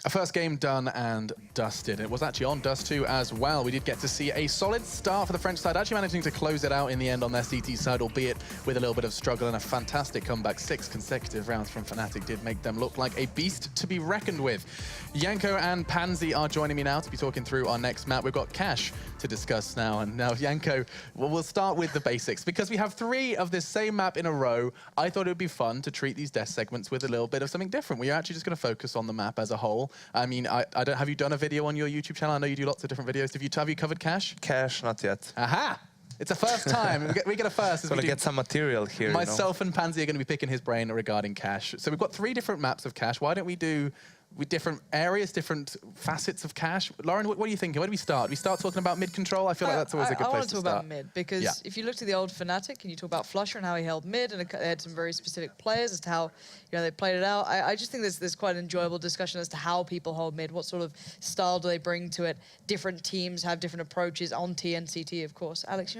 A first game done and dusted. It was actually on Dust 2 as well. We did get to see a solid start for the French side, actually managing to close it out in the end on their CT side, albeit with a little bit of struggle and a fantastic comeback. 6 consecutive rounds from Fnatic did make them look like a beast to be reckoned with. Yanko and Pansy are joining me now to be talking through our next map. We've got Cash to discuss now. And now, Yanko, well, we'll start with the basics. Because we have 3 of this same map in a row, I thought it would be fun to treat these death segments with a little bit of something different. We're actually just going to focus on the map as a whole. I mean, I don't. Have you done a video on your YouTube channel? I know you do lots of different videos. Have you covered Cash? Cash, not yet. Aha! It's a first time. we get a first. Gonna get some material here. Myself and Pansy are going to be picking his brain regarding Cash. So we've got 3 different maps of Cash. Why don't we do with different areas, different facets of Cash? Lauren, what are you thinking? Where do we start? We start talking about mid control? I feel like that's always a good place to start. I want to talk about mid, because if you look to the old Fnatic and you talk about Flusher and how he held mid, and they had some very specific players as to how they played it out, I just think there's quite an enjoyable discussion as to how people hold mid, what sort of style do they bring to it. Different teams have different approaches on T and CT, of course. Alex,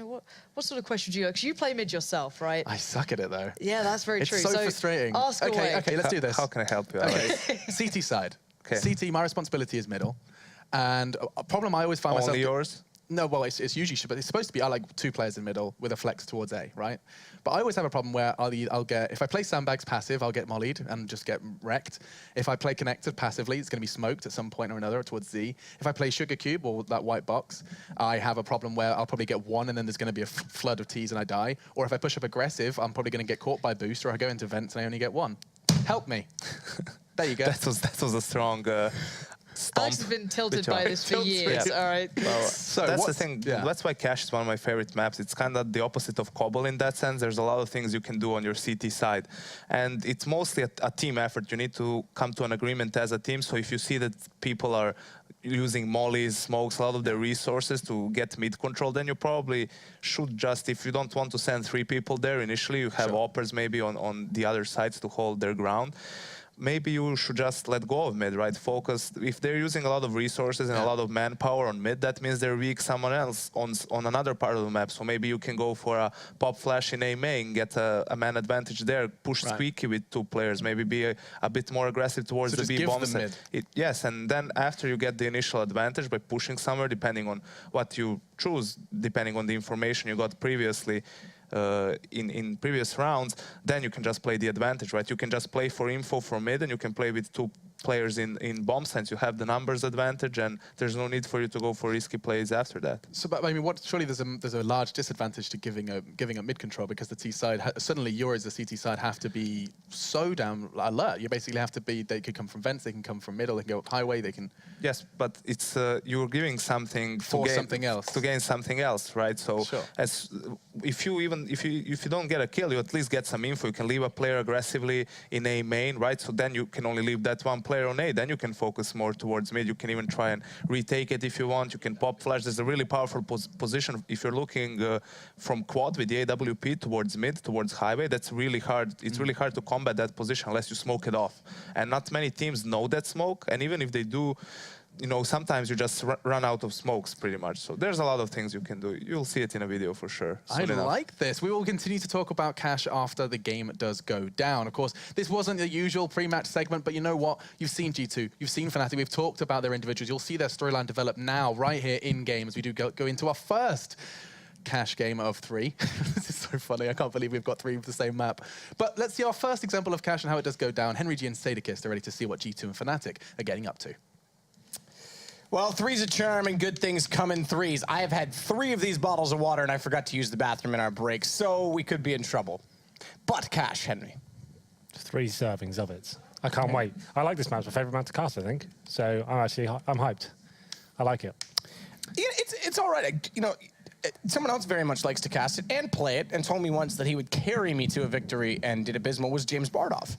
what sort of questions do you have? Because you play mid yourself, right? I suck at it, though. Yeah, that's very true. It's so frustrating. Ask away. Okay, let's do this. How can I help you, Alex? CT side. Okay. CT, my responsibility is middle. And a problem I always find myself... Only yours? No, well, it's usually, but it's supposed to be, I like 2 players in middle with a flex towards A, right? But I always have a problem where I'll get, if I play Sandbags passive, I'll get mollied and just get wrecked. If I play Connected passively, it's going to be smoked at some point or another towards Z. If I play Sugar Cube or that white box, I have a problem where I'll probably get 1 and then there's going to be a flood of Ts and I die. Or if I push up aggressive, I'm probably going to get caught by boost, or I go into vents and I only get 1. Help me. There you go. That was a strong Alex has been tilted by this for years. Yeah. All right. Well, so that's the thing. Yeah. That's why Cash is one of my favorite maps. It's kind of the opposite of Cobble in that sense. There's a lot of things you can do on your CT side. And it's mostly a team effort. You need to come to an agreement as a team. So if you see that people are using mollies, smokes, a lot of their resources to get mid control, then you probably should just, if you don't want to send 3 people there initially, you have oppers maybe on the other sides to hold their ground. Maybe you should just let go of mid, right? Focus. If they're using a lot of resources and a lot of manpower on mid, that means they're weak someone else on another part of the map. So maybe you can go for a pop flash in A main, get a man advantage there, push squeaky with 2 players, maybe be a bit more aggressive towards the B bomb. Yes, and then after you get the initial advantage by pushing somewhere, depending on what you choose, depending on the information you got previously, in previous rounds, then you can just play the advantage, right? You can just play for info from mid, and you can play with 2 players in bomb sense. You have the numbers advantage, and there's no need for you to go for risky plays after that. So, but I mean, surely there's a large disadvantage to giving up mid control, because the T side, suddenly you as the CT side have to be so damn alert. You basically have to be. They could come from vents, they can come from middle, they can go up highway, they can. Yes, but it's you're giving something for something else to gain something else, right? So as if you don't get a kill, you at least get some info. You can leave a player aggressively in A main, right? So then you can only leave that 1 player on A. Then you can focus more towards mid. You can even try and retake it if you want. You can pop flash. There's a really powerful position if you're looking from quad with the AWP towards mid, towards highway. That's really hard. It's really hard to combat that position unless you smoke it off. And not many teams know that smoke. And even if they do, you know, sometimes you just run out of smokes pretty much. So there's a lot of things you can do. You'll see it in a video for sure. I like this. We will continue to talk about Cash after the game does go down. Of course, this wasn't the usual pre-match segment, but you know what? You've seen G2, you've seen Fnatic, we've talked about their individuals. You'll see their storyline develop now, right here in-game, as we do go into our first Cash game of 3. This is so funny. I can't believe we've got 3 of the same map. But let's see our first example of Cash and how it does go down. Henry G and Sadakist are ready to see what G2 and Fnatic are getting up to. Well, 3's a charm and good things come in 3s. I have had 3 of these bottles of water and I forgot to use the bathroom in our break, so we could be in trouble. But Cash, Henry. 3 servings of it. I can't wait. I like this map. It's my favorite map to cast, I think. So I'm hyped. I like it. Yeah, it's all right. You know, someone else very much likes to cast it and play it, and told me once that he would carry me to a victory and did abysmal, was James Bardoff.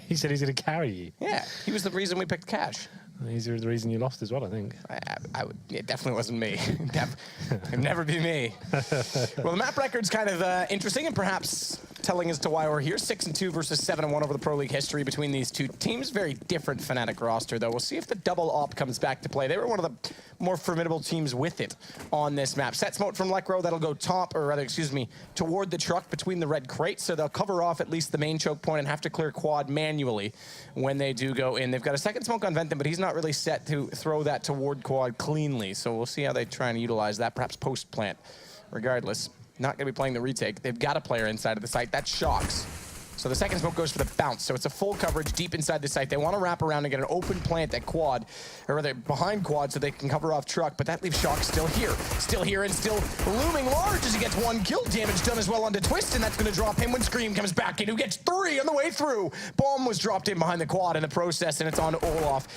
He said he's going to carry you. Yeah, he was the reason we picked Cash. He's the reason you lost as well, I think. It definitely wasn't me. It'd never be me. Well, the map record's kind of interesting and perhaps telling as to why we're here. 6-2 versus 7-1 over the Pro League history between these two teams. Very different Fnatic roster, though. We'll see if the double op comes back to play. They were one of the more formidable teams with it on this map. Set smoke from Lekro, that'll go top, or rather, excuse me, toward the truck between the red crates, so they'll cover off at least the main choke point and have to clear quad manually when they do go in. They've got a second smoke on Venton, but he's not really set to throw that toward quad cleanly, so we'll see how they try and utilize that, perhaps post-plant. Regardless, not going to be playing the retake. They've got a player inside of the site. That shocks. So the second smoke goes for the bounce. So it's a full coverage deep inside the site. They want to wrap around and get an open plant at quad, or rather behind quad, so they can cover off truck, but that leaves Shock still here, and still looming large as he gets 1 kill. Damage done as well onto Twist, and that's going to drop him when Scream comes back in, who gets 3 on the way through. Bomb was dropped in behind the quad in the process, and it's on Olaf.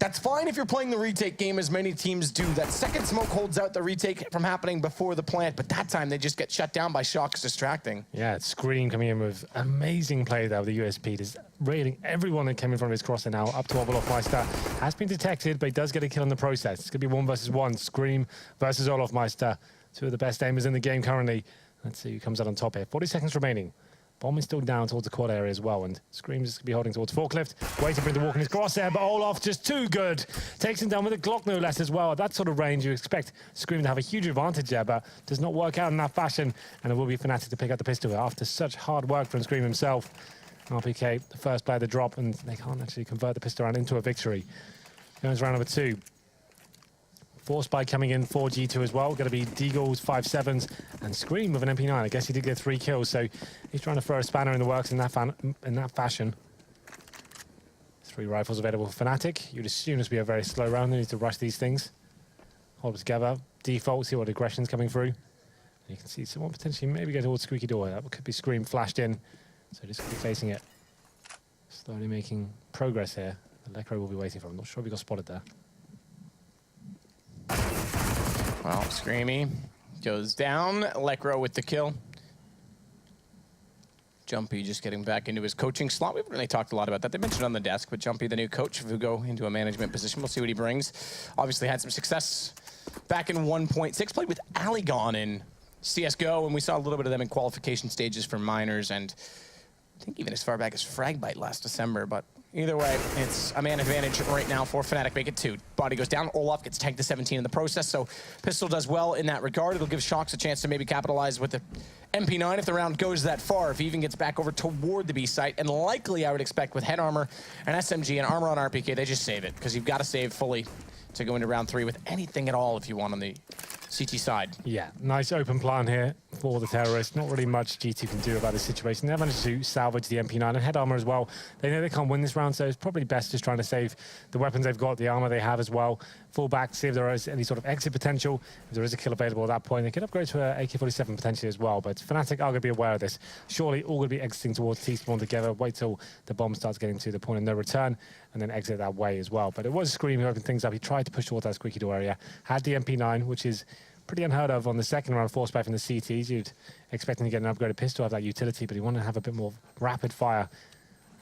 That's fine if you're playing the retake game, as many teams do. That second smoke holds out the retake from happening before the plant, but that time they just get shut down by Shock's distracting. Yeah, it's Scream coming in with amazing play there with the USP. Just raiding everyone that came in front of his crosser now, up to Olofmeister. Has been detected, but he does get a kill in the process. It's going to be 1 versus 1. Scream versus Olofmeister. 2 of the best aimers in the game currently. Let's see who comes out on top here. 40 seconds remaining. Bomb is still down towards the quad area as well, and Scream's just going to be holding towards Forklift, waiting for him to walk in his crosshair, but Olaf just too good. Takes him down with a Glock no less as well. At that sort of range, you expect Scream to have a huge advantage there, but does not work out in that fashion, and it will be Fnatic to pick up the pistol after such hard work from Scream himself. RPK, the first player to drop, and they can't actually convert the pistol round into a victory. Goes round number 2. Force by coming in for G2 as well. Going to be Deagle's 5-7s and Scream with an MP9. I guess he did get 3 kills, so he's trying to throw a spanner in the works in that fashion. 3 rifles available for Fnatic. You'd assume this would be a very slow round. They need to rush these things. Hold it together. Default, see what aggression's coming through. And you can see someone potentially maybe go towards Squeaky Door. That could be Scream flashed in. So just keep facing it. Slowly making progress here. The Lekro will be waiting for him. Not sure if he got spotted there. Well, Screamy goes down. Lekro with the kill. Jumpy just getting back into his coaching slot. We haven't really talked a lot about that. They mentioned on the desk, but Jumpy, the new coach, will go into a management position. We'll see what he brings. Obviously had some success back in 1.6. Played with Aligon in CSGO, and we saw a little bit of them in qualification stages for minors, and I think even as far back as Fragbite last December, but either way, it's a man advantage right now for Fnatic. Make it 2. Body goes down. Olaf gets tanked to 17 in the process, so Pistol does well in that regard. It'll give Shox a chance to maybe capitalize with the MP9 if the round goes that far, if he even gets back over toward the B site. And likely, I would expect, with head armor and SMG and armor on RPK, they just save it, because you've got to save fully to go into round 3 with anything at all if you want on the CT side. Yeah, nice open plan here for the terrorists. Not really much G2 can do about this situation. They've managed to salvage the MP9 and head armor as well. They know they can't win this round, so it's probably best just trying to save the weapons they've got, the armor they have as well. Fall back, see if there is any sort of exit potential. If there is a kill available at that point, they could upgrade to an AK-47 potentially as well. But Fnatic are going to be aware of this. Surely all going to be exiting towards T-spawn together. Wait till the bomb starts getting to the point of no return, and then exit that way as well. But it was Scream who opened things up. He tried to push towards that Squeaky Door area. Had the MP9, which is pretty unheard of on the second round, force back from the CTs. You'd expect him to get an upgraded pistol, have that utility, but he wanted to have a bit more rapid fire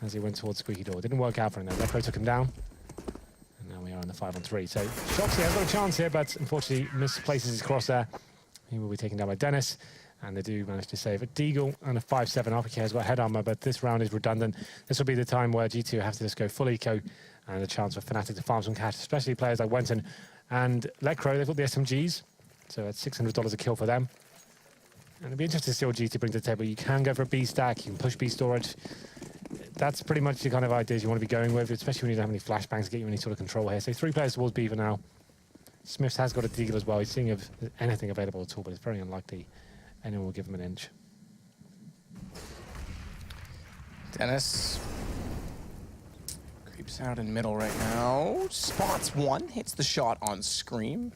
as he went towards Squeaky Door. Didn't work out for him though. Lekro took him down. And now we are in the 5-on-3. So Shoxy has got a chance here, but unfortunately misplaces his crosshair. He will be taken down by Dennis. And they do manage to save a Deagle and a 5-7. RPK has got head armor, but this round is redundant. This will be the time where G2 have to just go full eco, and a chance for Fnatic to farm some cash, especially players like Wenton and Lekro. They've got the SMGs. So that's $600 a kill for them. And it'll be interesting to see what G2 brings to the table. You can go for a B stack, you can push B storage. That's pretty much the kind of ideas you want to be going with, especially when you don't have any flashbangs to get you any sort of control here. So 3 players towards B for now. Smiths has got a Deagle as well. He's seeing if there's anything available at all, but it's very unlikely anyone will give him an inch. Dennis creeps out in middle right now. Spots 1, hits the shot on Scream.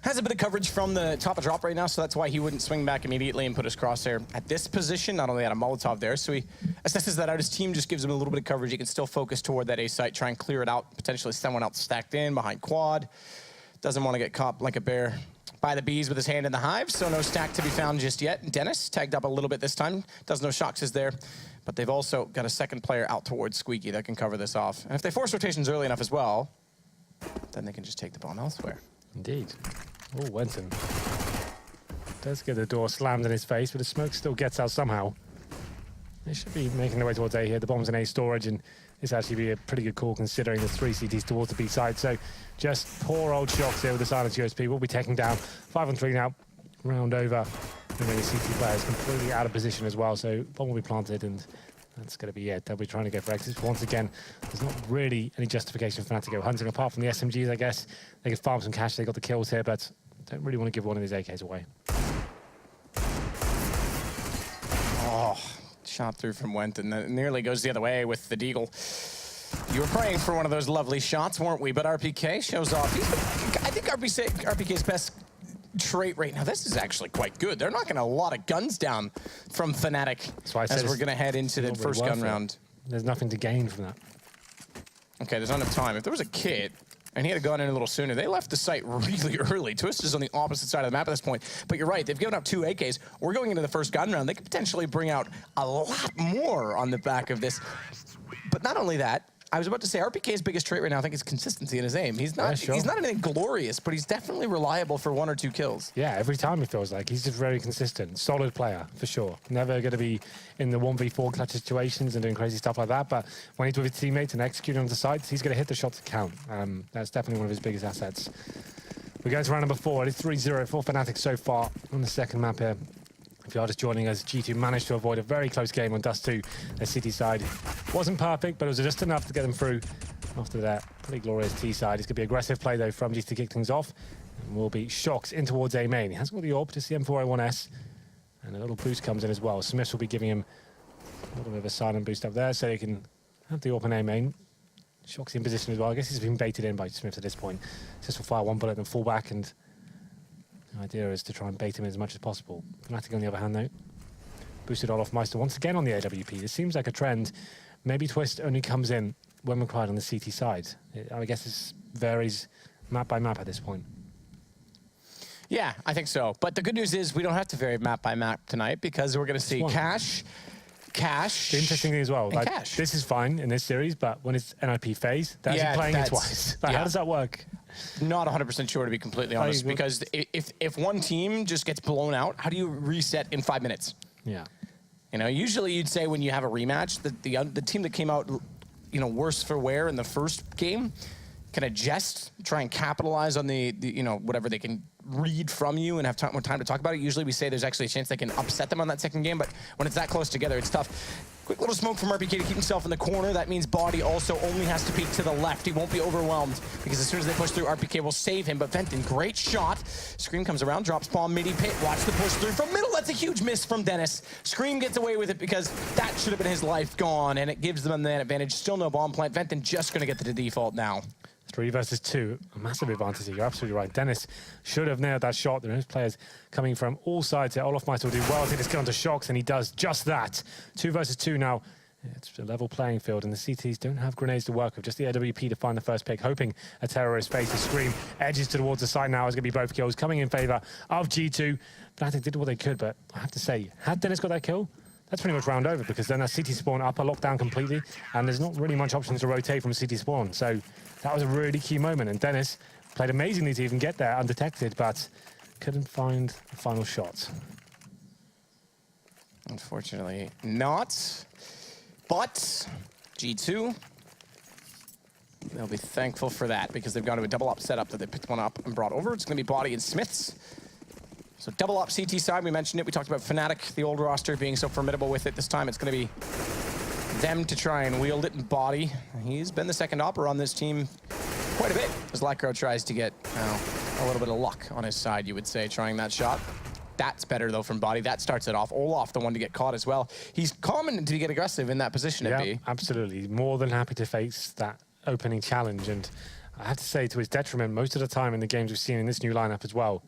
Has a bit of coverage from the top of drop right now, so that's why he wouldn't swing back immediately and put his crosshair at this position. Not only had a Molotov there, so he assesses that out. His team just gives him a little bit of coverage. He can still focus toward that A site, try and clear it out, potentially someone else stacked in behind quad. Doesn't want to get caught like a bear by the bees with his hand in the hive, so no stack to be found just yet. Dennis tagged up a little bit this time. Does know Shox is there, but they've also got a second player out towards Squeaky that can cover this off. And if they force rotations early enough as well, then they can just take the bomb elsewhere. Indeed. Oh, Wenton does get the door slammed in his face, but the smoke still gets out somehow. They should be making their way towards A here. The bomb's in A storage, and this actually be a pretty good call considering there's 3 CTs towards the B side. So just poor old Shox here with the silence USP. Will be taken down. 5-on-3 now. Round over. And then the CT player is completely out of position as well. So bomb will be planted, and that's going to be it. They'll be trying to go for exits. Once again, there's not really any justification for Fnatic to go hunting, apart from the SMGs, I guess. They could farm some cash. They got the kills here, but don't really want to give one of these AKs away. Oh, shot through from Went, and that nearly goes the other way with the Deagle. You were praying for one of those lovely shots, weren't we? But RPK shows off. I think RPK's best trait right now, this is actually quite good. They're knocking a lot of guns down from Fnatic as we're going to head into the first gun round. There's nothing to gain from that. Okay, there's not enough time. If there was a kid and he had gone in a little sooner, they left the site really early. Twist is on the opposite side of the map at this point. But you're right, they've given up 2 AKs. We're going into the first gun round. They could potentially bring out a lot more on the back of this. But not only that, I was about to say, RPK's biggest trait right now, I think, is consistency in his aim. He's not, he's not anything glorious, but he's definitely reliable for 1 or 2 kills. Yeah, every time it feels like. He's just very consistent. Solid player, for sure. Never going to be in the 1v4 clutch situations and doing crazy stuff like that, but when he's with his teammates and executing on the sides, he's going to hit the shots to count. That's definitely one of his biggest assets. We go to round number 4. It is 3-0 for Fnatic so far on the second map here. If you are just joining us, G2 managed to avoid a very close game on Dust 2. Their City side wasn't perfect, but it was just enough to get them through. After that, pretty glorious T side. It's going to be aggressive play, though, from G2 to kick things off. And will be Shox in towards A main. He hasn't got the AWP, just the M4A1S. And a little boost comes in as well. Smiths will be giving him a little bit of a silent boost up there, so he can have the AWP in A main. Shox in position as well. I guess he's been baited in by Smiths at this point. Just will fire 1 bullet and fall back, and the idea is to try and bait him as much as possible. Fnatic, on the other hand, though, boosted Olaf Meister once again on the AWP. This seems like a trend. Maybe Twist only comes in when required on the CT side. I guess this varies map by map at this point. Yeah, I think so. But the good news is we don't have to vary map by map tonight, because we're going to see Cash. The interesting thing as well, like, this is fine in this series, but when it's NIP phase, they're actually playing it twice. Like, how does that work? Not 100% sure, to be completely honest, because if one team just gets blown out, how do you reset in 5 minutes? Yeah. You know, usually you'd say when you have a rematch, the team that came out, you know, worse for wear in the first game can adjust, try and capitalize on the you know, whatever they can read from you and have more time to talk about it. Usually we say there's actually a chance they can upset them on that second game, but when it's that close together, it's tough. Quick little smoke from RPK to keep himself in the corner. That means Body also only has to peek to the left. He won't be overwhelmed, because as soon as they push through, RPK will save him. But Venton, great shot. Scream comes around, drops bomb midi pit. Watch the push through from middle. That's a huge miss from Dennis. Scream gets away with it because that should have been his life gone, and it gives them the advantage. Still no bomb plant. Venton just going to get to the default now. 3 versus 2, a massive advantage here. You're absolutely right. Dennis should have nailed that shot. There are players coming from all sides here. Olaf Meister will do well. I think it's going to Shox, and he does just that. 2 versus 2 now. It's a level playing field, and the CTs don't have grenades to work with. Just the AWP to find the first pick, hoping a terrorist face to Scream. Edges towards the side now. Is going to be both kills coming in favor of G2. Fnatic did what they could, but I have to say, had Dennis got that kill, that's pretty much round over, because then that CT spawn upper locked down completely, and there's not really much options to rotate from CT spawn. So that was a really key moment, and Dennis played amazingly to even get there undetected, but couldn't find the final shot. Unfortunately not. But G2, they'll be thankful for that, because they've gone to a double up setup that they picked one up and brought over. It's going to be Body and Smiths. So double up CT side, we mentioned it. We talked about Fnatic, the old roster, being so formidable with it. This time it's going to be them to try and wield it, and Body. He's been the second opper on this team quite a bit, as Lacro tries to get a little bit of luck on his side, you would say, trying that shot. That's better, though, from Body. That starts it off. Olaf, the one to get caught as well. He's common to get aggressive in that position, yeah, absolutely. More than happy to face that opening challenge. And I have to say, to his detriment, most of the time in the games we've seen in this new lineup as well,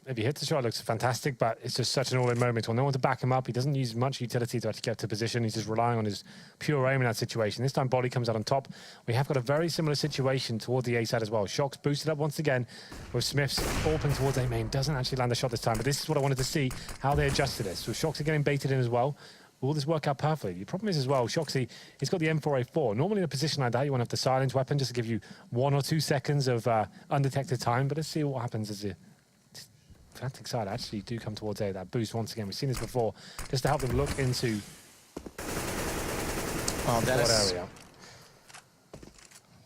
if he hits the shot, it looks fantastic, but it's just such an all-in moment. Well, no one to back him up. He doesn't use much utility to actually get to position. He's just relying on his pure aim in that situation. This time, Body comes out on top. We have got a very similar situation toward the A side as well. Shox boosted up once again with Smiths open towards A main. Doesn't actually land the shot this time, but this is what I wanted to see, how they adjusted this. So Shox are getting baited in as well. Will this work out perfectly? The problem is as well, Shoxy, he's got the M4A4. Normally in a position like that, you want to have the silence weapon just to give you 1 or 2 seconds of undetected time, but let's see what happens as the Fnatic side actually do come towards A. That boost once again. We've seen this before, just to help them look into Oh, Dennis. What area?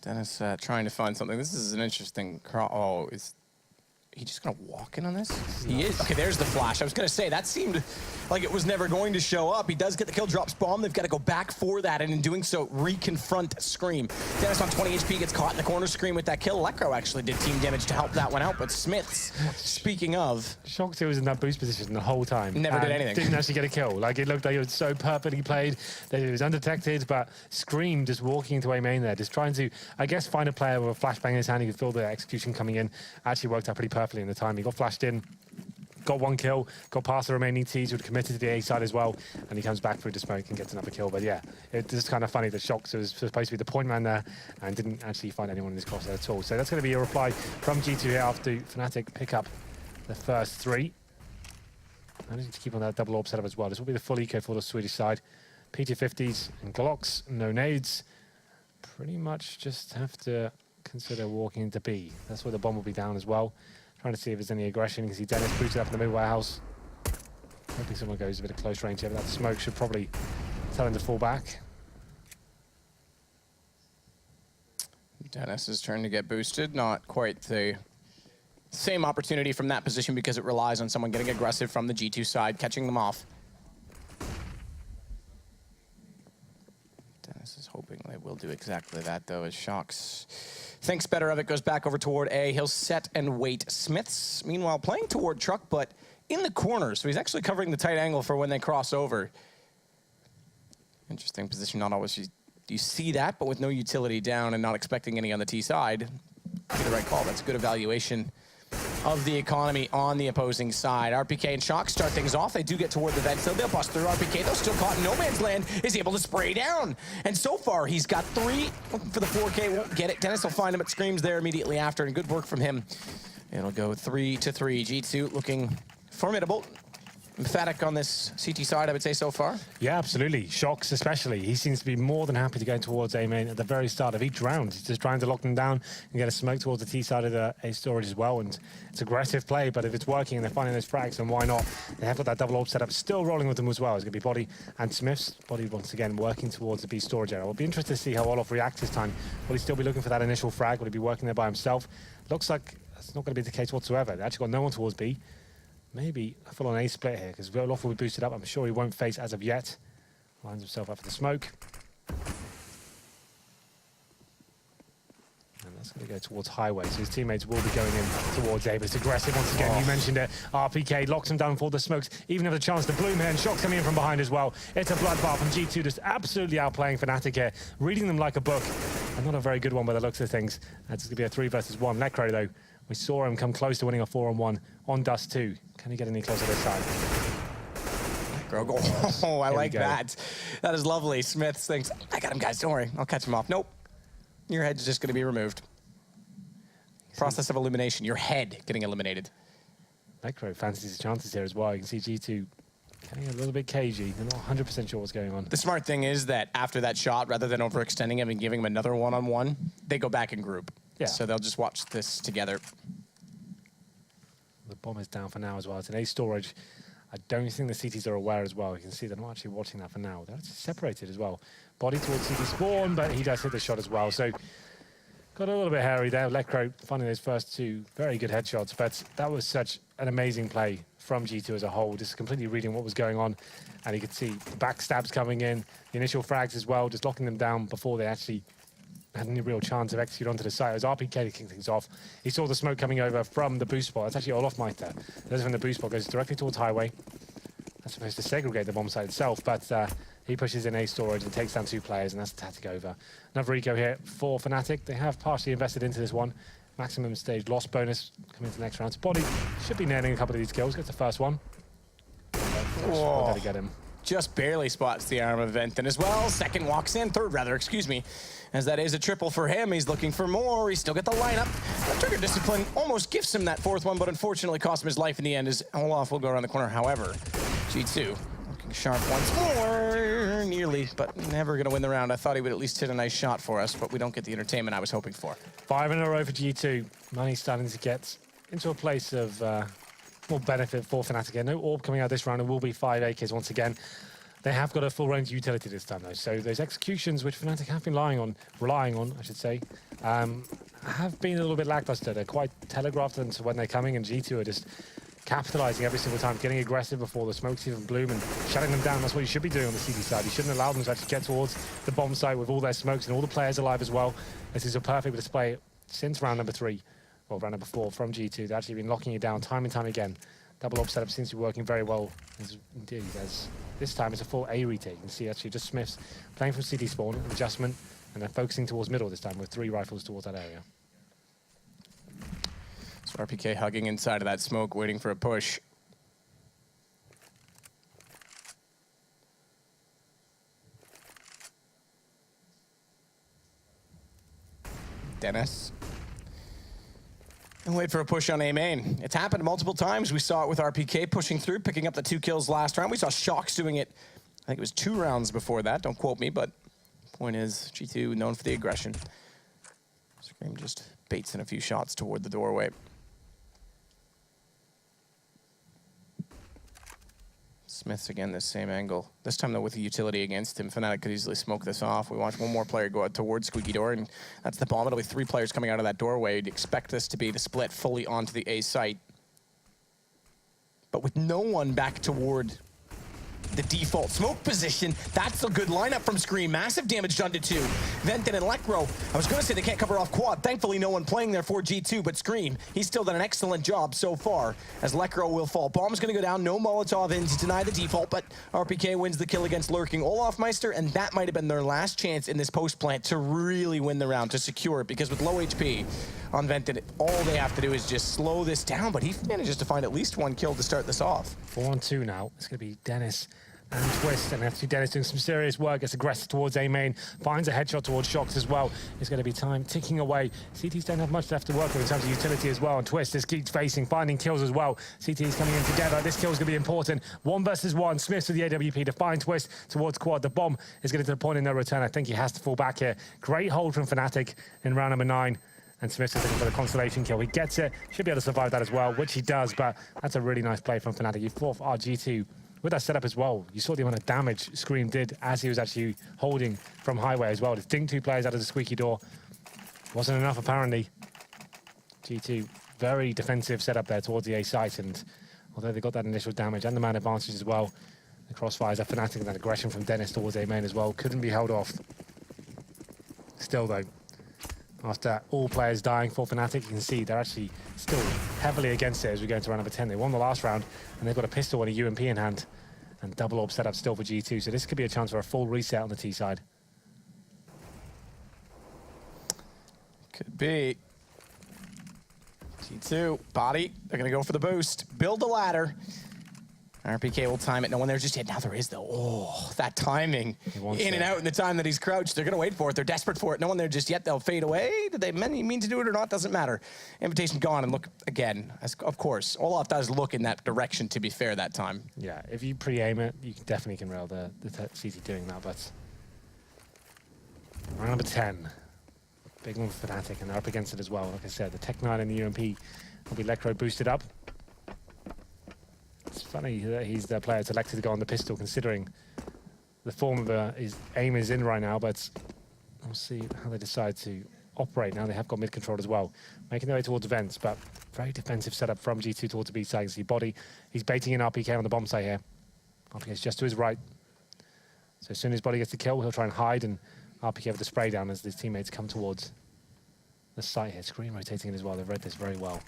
Dennis trying to find something. This is an interesting oh, is he just gonna walk in on this? He is. Okay, there's the flash. I was gonna say, that seemed like it was never going to show up. He does get the kill, drops bomb. They've got to go back for that, and in doing so, reconfront Scream. Dennis on 20 HP gets caught in the corner. Scream with that kill. Electro actually did team damage to help that one out, but Smiths, speaking of... Shocked was in that boost position the whole time. Never did anything. Didn't actually get a kill. Like, it looked like it was so perfectly played that it was undetected, but Scream just walking into A main there, just trying to, I guess, find a player with a flashbang in his hand. He could feel the execution coming in. Actually worked out pretty perfectly in the time. He got flashed in, got one kill, got past the remaining Ts who had committed to the A side as well, and he comes back through the smoke and gets another kill. But yeah, it's just kind of funny that Shox was supposed to be the point man there and didn't actually find anyone in this crosshair at all. So that's going to be a reply from G2 here after Fnatic pick up the first 3. Managing to keep on that double orb setup as well. This will be the full eco for the Swedish side. PT50s and Glocks, no nades. Pretty much just have to consider walking into B. That's where the bomb will be down as well. Trying to see if there's any aggression. You can see Dennis booted up in the mid warehouse. Hoping someone goes a bit of close range here, but that smoke should probably tell him to fall back. Dennis is trying to get boosted. Not quite the same opportunity from that position because it relies on someone getting aggressive from the G2 side, catching them off. Dennis is hoping they will do exactly that, though, as Shox thinks better of it, goes back over toward A. He'll set and wait. Smiths, meanwhile, playing toward Truck, but in the corner, so he's actually covering the tight angle for when they cross over. Interesting position, not always you see that, but with no utility down and not expecting any on the T side, be the right call. That's good evaluation of the economy on the opposing side. RPK and Shock start things off. They do get toward the vent, so they'll bust through. RPK, though, still caught in no man's land, is able to spray down. And so far, he's got 3. Looking for the 4K, won't get it. Dennis will find him at Screams there immediately after, and good work from him. It'll go 3-3. G2 looking formidable. Emphatic on this CT side, I would say, so far. Yeah, absolutely. Shox especially. He seems to be more than happy to go towards A main at the very start of each round. He's just trying to lock them down and get a smoke towards the T side of the A storage as well. And it's aggressive play, but if it's working and they're finding those frags, then why not? They have got that double orb setup still rolling with them as well. It's going to be Body and Smiths. Body once again working towards the B storage area. We'll be interested to see how Olof reacts this time. Will he still be looking for that initial frag? Will he be working there by himself? Looks like that's not going to be the case whatsoever. They actually got no one towards B. Maybe a full-on A split here, because Olof will be boosted up. I'm sure he won't face as of yet. Lines himself up for the smoke. And that's going to go towards Highway, so his teammates will be going in towards A, but it's aggressive once again. You mentioned it. RPK locks him down for the smokes, even have a chance to bloom here, and Shox coming in from behind as well. It's a bloodbath from G2, just absolutely outplaying Fnatic here, reading them like a book. And not a very good one by the looks of things. It's going to be a 3 versus 1. Necro, though, we saw him come close to winning a 4-on-1 on Dust 2. Can he get any closer this side? Oh, I like that. That is lovely. Smiths thinks, I got him, guys. Don't worry. I'll catch him off. Nope. Your head's just going to be removed. Process of elimination. Your head getting eliminated. Necro fancies his chances here as well. You can see G2 getting a little bit cagey. They're not 100% sure what's going on. The smart thing is that after that shot, rather than overextending him and giving him another one-on-one, they go back in group. Yeah. So they'll just watch this together. The bomb is down for now as well. It's an A storage. I don't think the CTs are aware as well. You can see they're not actually watching that for now. They're actually separated as well. Body towards CT spawn, but he does hit the shot as well. So got a little bit hairy there. Lecro finding those first 2 very good headshots, but that was such an amazing play from G2 as a whole, just completely reading what was going on. And you could see the backstabs coming in, the initial frags as well, just locking them down before they actually had any real chance of execute onto the site. It was RPK kicking things off. He saw the smoke coming over from the boost spot. That's actually Olof Miter. That's when the boost spot goes directly towards Highway. That's supposed to segregate the bomb site itself, but he pushes in A storage and takes down 2 players, and that's the tactic over. Another eco here for Fnatic. They have partially invested into this one. Maximum stage loss bonus coming into the next round. So Body should be nailing a couple of these kills. Gets the first one. Whoa. Get him. Just barely spots the arm event, and as well, second walks in, third rather, excuse me, as that is a triple for him. He's looking for more. He's still got the lineup. The trigger discipline almost gifts him that 4th one, but unfortunately cost him his life in the end as Olof will go around the corner. However, G2 looking sharp once more, nearly, but never going to win the round. I thought he would at least hit a nice shot for us, but we don't get the entertainment I was hoping for. 5 in a row for G2. Money starting to get into a place of more benefit for Fnatic. No orb coming out this round. It will be 5 AKs once again. They have got a full range utility this time, though. So those executions, which Fnatic have been relying on, I should say, have been a little bit lackluster. They're quite telegraphed into when they're coming, and G2 are just capitalizing every single time, getting aggressive before the smokes even bloom and shutting them down. That's what you should be doing on the CT side. You shouldn't allow them to actually get towards the bomb site with all their smokes and all the players alive as well. This is a perfect display since round number 3, or round number 4 from G2. They've actually been locking it down time and time again. Double op setup seems to be working very well. Indeed, as this time it's a full A retake. You can see actually just Smiths playing from CT spawn, an adjustment, and then focusing towards middle this time with 3 rifles towards that area. So RPK hugging inside of that smoke, waiting for a push. Dennis. And wait for a push on A main. It's happened multiple times. We saw it with RPK pushing through, picking up the 2 kills last round. We saw Shox doing it, I think it was 2 rounds before that. Don't quote me, but point is, G2 known for the aggression. Scream just baits in a few shots toward the doorway. Smiths again, this same angle. This time though with the utility against him, Fnatic could easily smoke this off. We watch one more player go out towards Squeaky Door, and that's the bomb. It'll be 3 players coming out of that doorway. You'd expect this to be the split fully onto the A site. But with no one back toward the default smoke position, that's a good lineup from Scream. Massive damage done to 2. Venton and Lekro, I was going to say they can't cover off quad. Thankfully, no one playing there for G2, but Scream, he's still done an excellent job so far as Lekro will fall. Bomb's going to go down, no Molotov in to deny the default, but RPK wins the kill against Lurking Olafmeister, and that might have been their last chance in this post plant to really win the round, to secure it, because with low HP on Venton, all they have to do is just slow this down, but he manages to find at least 1 kill to start this off. 4-on-2 now. It's going to be Dennis and Twist, and actually Dennis doing some serious work, gets aggressive towards A main, finds a headshot towards Shox as well. It's going to be time ticking away. CTs don't have much left to work with in terms of utility as well, and Twist just keeps facing, finding kills as well. CTs coming in together. This kill is going to be important. 1 versus 1. Smiths with the AWP to find Twist towards quad. The bomb is getting to the point in no return. I think he has to fall back here. Great hold from Fnatic in round number 9. And Smiths is looking for the consolation kill. He gets it. Should be able to survive that as well, which he does, but that's a really nice play from Fnatic. He fought for RG2 with that setup as well. You saw the amount of damage Scream did as he was actually holding from Highway as well. To ding 2 players out of the Squeaky Door wasn't enough, apparently. G2, very defensive setup there towards the A site, and although they got that initial damage and the man advantage as well, the crossfires are Fnatic, and that aggression from Dennis towards A main as well couldn't be held off. Still though, after all players dying for Fnatic, you can see they're actually still heavily against it as we go into round number 10. They won the last round, and they've got a pistol and a UMP in hand, and double orb setup still for G2, so this could be a chance for a full reset on the T side. Could be. G2, body, they're going to go for the boost. Build the ladder. RPK will time it. No one there just yet. Now there is, though. Oh, that timing. In and out in the time that he's crouched. They're going to wait for it. They're desperate for it. No one there just yet. They'll fade away. Did they mean to do it or not? Doesn't matter. Invitation gone. And look, again, as, of course, Olaf does look in that direction, to be fair, that time. Yeah, if you pre-aim it, you definitely can rail the CT doing that, but round number 10. Big one for Fnatic, and they're up against it as well. Like I said, the Tech 9 and the UMP will be Lekro boosted up. It's funny that he's the player selected to go on the pistol, considering the form of his aim is in right now, but we'll see how they decide to operate now. They have got mid control as well, making their way towards vents, but very defensive setup from G2 towards the B side. You see body, he's baiting in RPK on the bomb site here. RPK is just to his right. So as soon as body gets the kill, he'll try and hide, and RPK with the spray down as his teammates come towards the site here. Screen rotating in as well. They've read this very well.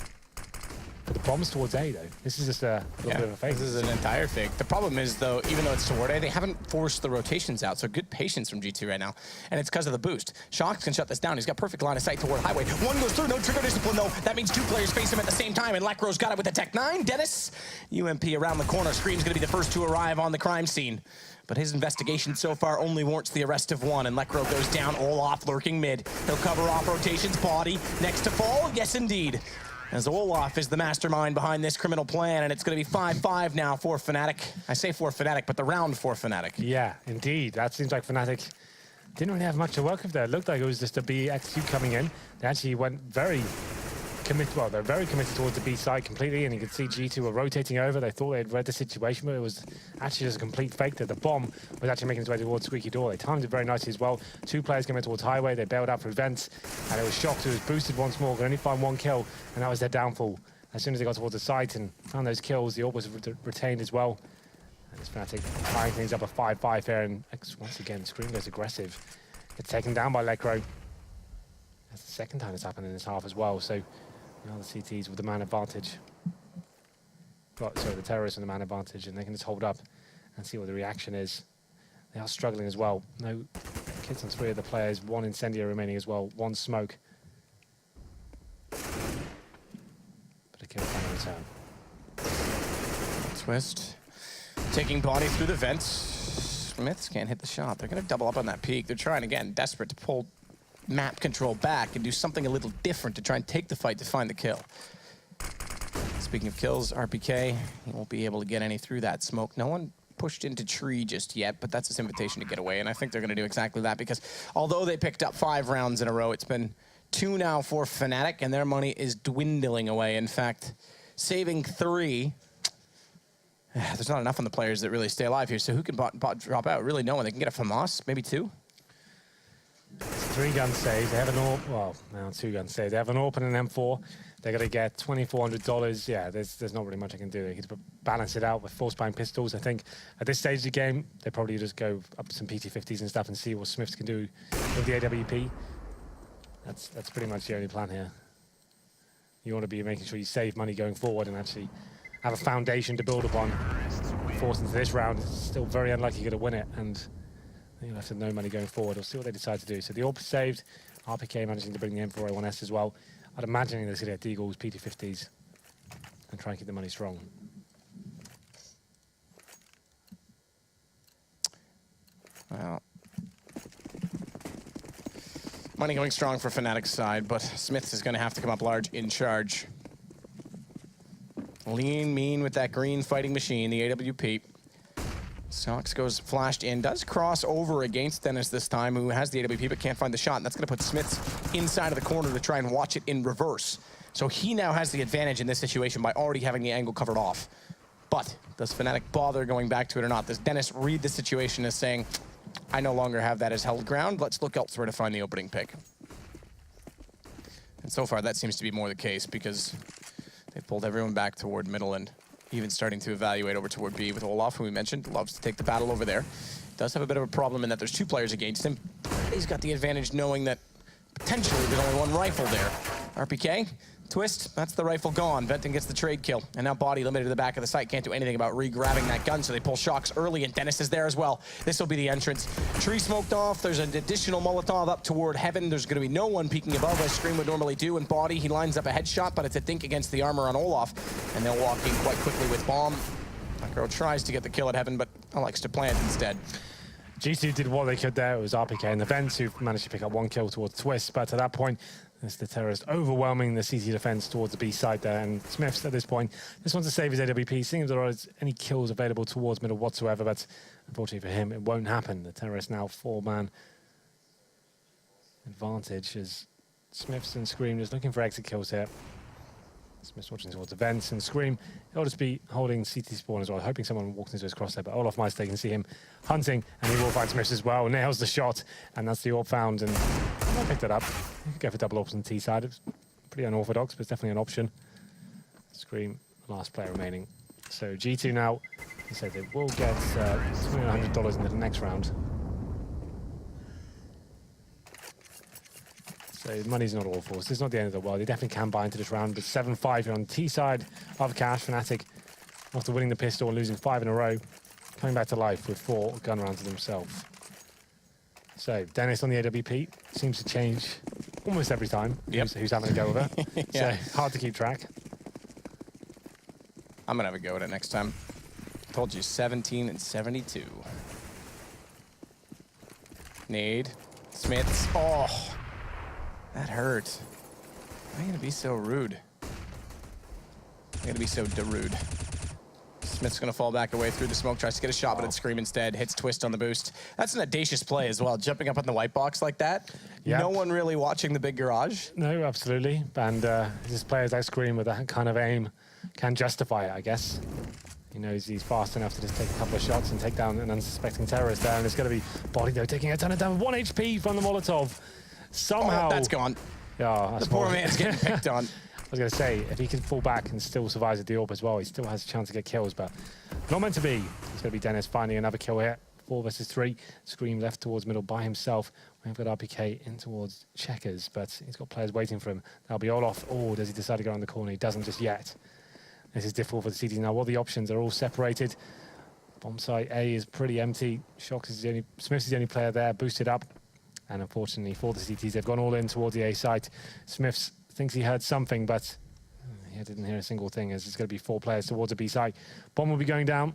But the bomb's towards A, though. This is just a little bit of a fake. This is an entire fake. The problem is, though, even though it's toward A, they haven't forced the rotations out, so good patience from G2 right now. And it's because of the boost. Shox can shut this down. He's got perfect line of sight toward Highway. One goes through, no trigger discipline, though. That means 2 players face him at the same time, and Lekro's got it with the Tech 9. Dennis, UMP around the corner. Scream's going to be the first to arrive on the crime scene. But his investigation so far only warrants the arrest of 1, and Lekro goes down, Olaf lurking mid. He'll cover off rotations, body, next to fall, yes indeed. As Olaf is the mastermind behind this criminal plan, and it's going to be 5-5 now for Fnatic. I say for Fnatic, but the round for Fnatic. Yeah, indeed. That seems like Fnatic didn't really have much to work with there. It looked like it was just a BX2 coming in. They actually went very committed. Well, they're very committed towards the B side completely, and you could see G2 were rotating over. They thought they had read the situation, but it was actually just a complete fake that the bomb was actually making its way towards Squeaky Door. They timed it very nicely as well. 2 players coming towards Highway. They bailed out through vents, and it was Shocked, who was boosted once more, could only find 1 kill, and that was their downfall. As soon as they got towards the site and found those kills, the AWP was retained as well. And it's Fnatic tying things up a 5-5 here, and once again, Scream goes aggressive. Gets taken down by Lecro. That's the second time it's happened in this half as well, so now the CTs with the man advantage. Well, sorry, the terrorists with the man advantage, and they can just hold up and see what the reaction is. They are struggling as well. No kits on 3 of the players, 1 incendiary remaining as well, 1 smoke. But a kill can return. Twist. Taking body through the vents. Smiths can't hit the shot. They're going to double up on that peak. They're trying again, desperate to pull map control back and do something a little different to try and take the fight to find the kill. Speaking of kills, RPK, he won't be able to get any through that smoke. No one pushed into tree just yet, but that's his invitation to get away, and I think they're going to do exactly that, because although they picked up 5 rounds in a row, it's been 2 now for Fnatic, and their money is dwindling away. In fact, saving 3. There's not enough on the players that really stay alive here, so who can drop out? Really no one. They can get a FAMAS, maybe 2. 3 gun saves. They have an AWP. Well, now 2 gun saves. They have an AWP and an M4. They're going to get $2,400. Yeah, there's not really much I can do. They could balance it out with force buying pistols. I think at this stage of the game, they probably just go up to some PT50s and stuff and see what Smiths can do with the AWP. That's pretty much the only plan here. You want to be making sure you save money going forward and actually have a foundation to build upon. Forced into this round, it's still very unlikely you're going to win it, and you'll have to no money going forward. We'll see what they decide to do. So the AWP is saved. RPK managing to bring the M4A1S as well. I'd imagine they're going to get Deagles, PT50s, and try and keep the money strong. Well, money going strong for Fnatic's side, but Smiths is going to have to come up large in charge. Lean, mean with that green fighting machine, the AWP. Sox goes flashed in, does cross over against Dennis this time, who has the AWP but can't find the shot, and that's going to put Smiths inside of the corner to try and watch it in reverse. So he now has the advantage in this situation by already having the angle covered off. But does Fnatic bother going back to it or not? Does Dennis read the situation as saying, I no longer have that as held ground, let's look elsewhere to find the opening pick? And so far that seems to be more the case, because they pulled everyone back toward middle and even starting to evaluate over toward B with Olaf, who we mentioned loves to take the battle over there. Does have a bit of a problem in that there's 2 players against him. He's got the advantage knowing that potentially there's only 1 rifle there. RPK, twist, that's the rifle gone. Venton gets the trade kill, and now Body limited to the back of the site. Can't do anything about re-grabbing that gun, so they pull Shocks early, and Dennis is there as well. This will be the entrance. Tree smoked off. There's an additional Molotov up toward Heaven. There's going to be no one peeking above, as Scream would normally do, and Body, he lines up a headshot, but it's a dink against the armor on Olaf, and they'll walk in quite quickly with Bomb. Macro tries to get the kill at Heaven, but elects to plant instead. G2 did what they could there. It was RPK and the Vents who managed to pick up 1 kill towards Twist, but at that point, it's the terrorist overwhelming the CT defense towards the B side there, and Smiths at this point just wants to save his AWP, seeing if there are any kills available towards middle whatsoever, but unfortunately for him, it won't happen. The terrorist now 4-man advantage as Smiths and Scream just looking for exit kills here. Smiths watching towards the Vents, and Scream, he'll just be holding CT spawn as well, hoping someone walks into his crosshair, but Olaf Matchday can see him hunting, and he will find Smiths as well. Nails the shot, and that's the AWP found, and I picked it up. You could go for double AWPs on the T side. It's pretty unorthodox, but it's definitely an option. Scream, last player remaining. So G2 now, he said they will get $2,100 into the next round. So money's not awful. So it's not the end of the world. They definitely can buy into this round. But 7-5 here on the T side of Cash. Fnatic, after winning the pistol and losing 5 in a row, coming back to life with 4 gun rounds to themselves. So Dennis on the AWP seems to change almost every time. Yep. Who's having a go with it. Yeah. So hard to keep track. I'm going to have a go at it next time. Told you, 17 and 72. Nade. Smiths. Oh. That hurt. Why are you gonna be so rude? I'm gonna be so rude. Smith's going to fall back away through the smoke, tries to get a shot, but it's Scream instead, hits Twist on the boost. That's an audacious play as well, jumping up on the white box like that. Yep. No one really watching the big garage. No, absolutely. And just players like Scream with that kind of aim can justify it, I guess. He knows he's fast enough to just take a couple of shots and take down an unsuspecting terrorist there. And it's going to be Body, though, taking a ton of damage. 1 HP from the Molotov. Somehow... Oh, that's gone. Yeah, the poor man's getting picked on. I was going to say, if he can fall back and still survives with the AWP as well, he still has a chance to get kills, but not meant to be. It's going to be Dennis finding another kill here. 4 versus 3. Scream left towards middle by himself. We've got RPK in towards Checkers, but he's got players waiting for him. That'll be all off. Oh, does he decide to go around the corner? He doesn't just yet. This is difficult for the CTs now. What are the options? They're all separated. Bomb site A is pretty empty. Shox is the only, Smith's the only player there, boosted up. And unfortunately for the CTs, they've gone all in towards the A site. Smiths thinks he heard something, but he didn't hear a single thing, as it's going to be 4 players towards the B site. Bomb will be going down.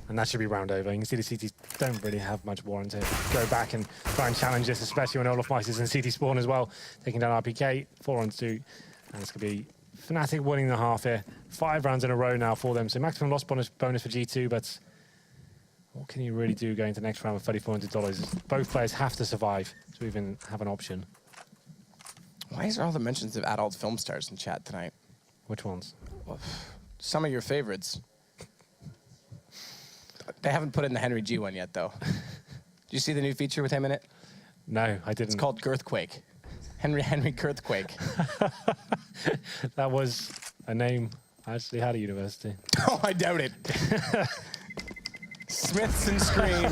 And that should be round over. You can see the CTs don't really have much warrant to go back and try and challenge this, especially when Olaf Mice is in CT spawn as well. Taking down RPK, 4 on 2. And it's going to be Fnatic winning the half here. 5 rounds in a row now for them. So maximum loss bonus for G2, but what can you really do going to the next round with $3,400? Both players have to survive to even have an option. Why is there all the mentions of adult film stars in chat tonight? Which ones? Well, some of your favorites. They haven't put in the Henry G one yet, though. Did you see the new feature with him in it? No, I didn't. It's called Girthquake. Henry Girthquake. That was a name I actually had at university. Oh, I doubt it. Smiths and Scream.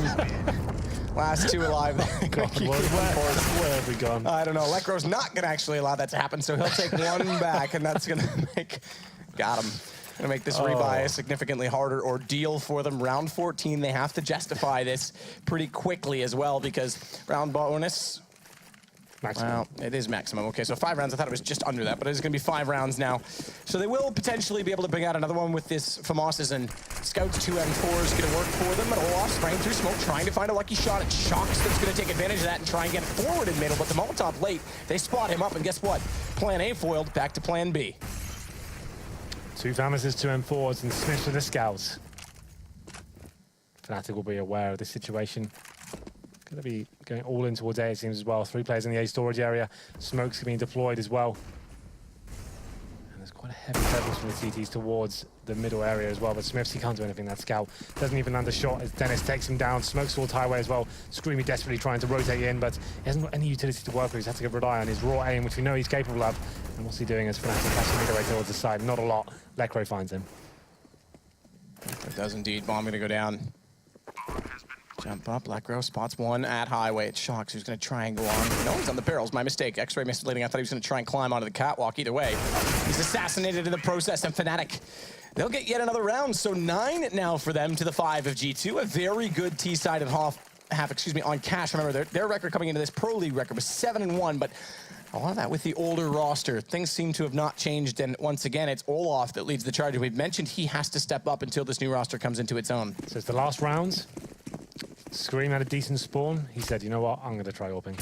Last 2 alive. God, where have we gone? I don't know. Lekro's not going to actually allow that to happen, so he'll take 1 back, and that's going to make... Got him. Going to make this rebuy a significantly harder ordeal for them. Round 14, they have to justify this pretty quickly as well, because round bonus... Maximum. Well, it is maximum. Okay, so 5 rounds. I thought it was just under that, but it is going to be 5 rounds now. So they will potentially be able to bring out another one with this FAMAS's and Scouts 2 M4 is going to work for them. And Olaf spraying through smoke, trying to find a lucky shot. It's Shox that's going to take advantage of that and try and get forward in middle. But the Molotov late, they spot him up, and guess what? Plan A foiled, back to Plan B. 2 FAMAS's, 2 M4s, and Smith for the Scouts. Fnatic will be aware of this situation. Going to be going all in towards A, it seems, as well. 3 players in the A storage area. Smoke's being deployed as well. And there's quite a heavy presence from the CTs towards the middle area as well. But Smiths, he can't do anything. That Scout doesn't even land a shot as Dennis takes him down. Smoke's towards highway as well. Screamy desperately trying to rotate in, but he hasn't got any utility to work with. He's had to rely on his raw aim, which we know he's capable of. And what's he doing as Fnatic catching him away towards the side? Not a lot. Lekro finds him. It does indeed. Bomb going to go down. Jump up, Lekro spots 1 at highway. It's Shox who's going to try and go on. No, he's on the barrels. My mistake. X-ray misleading. I thought he was going to try and climb onto the catwalk. Either way, he's assassinated in the process, and Fnatic, they'll get yet another round. So 9 now for them to the 5 of G2. A very good T-side and half, on cash. Remember, their record coming into this Pro League record was 7-1, but a lot of that with the older roster. Things seem to have not changed, and once again, it's Olaf that leads the charge. We've mentioned he has to step up until this new roster comes into its own. So it's the last round. Scream had a decent spawn. He said, you know what, I'm going to try AWPing.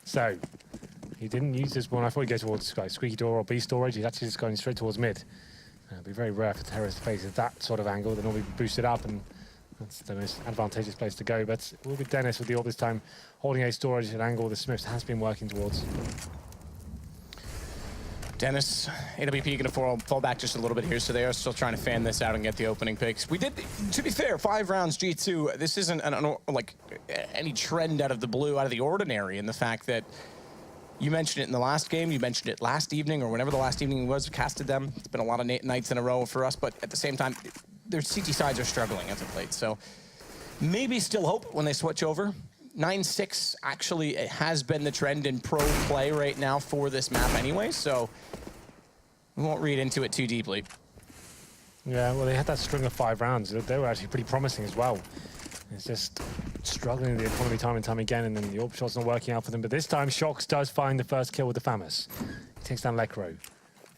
So, he didn't use his spawn. I thought he'd go towards Squeaky Door or B storage. He's actually just going straight towards mid. It'd be very rare for terrorists to face that sort of angle. They're normally boosted up, and that's the most advantageous place to go. But it will be Dennis with the AWP this time, holding A storage at an angle the Smiths has been working towards. Dennis, AWP going to fall back just a little bit here, so they are still trying to fan this out and get the opening picks. We did, to be fair, 5 rounds G2. This isn't like any trend out of the blue, out of the ordinary, in the fact that you mentioned it in the last game, you mentioned it last evening, or whenever the last evening was, casted them. It's been a lot of nights in a row for us, but at the same time, their CT sides are struggling as of late, so maybe still hope when they switch over. 9-6 actually it has been the trend in pro play right now for this map anyway, so we won't read into it too deeply. Yeah, well, they had that string of 5 rounds. They were actually pretty promising as well. It's just struggling in the economy time and time again, and then the AWP shot's not working out for them. But this time, Shox does find the first kill with the FAMAS. He takes down Lekro.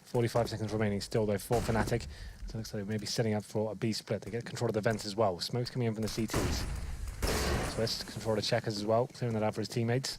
45 seconds remaining still, though, for Fnatic. So it looks like they may be setting up for a B split. They get control of the vents as well. Smoke's coming in from the CTs. Twist, control the checkers as well, clearing that out for his teammates.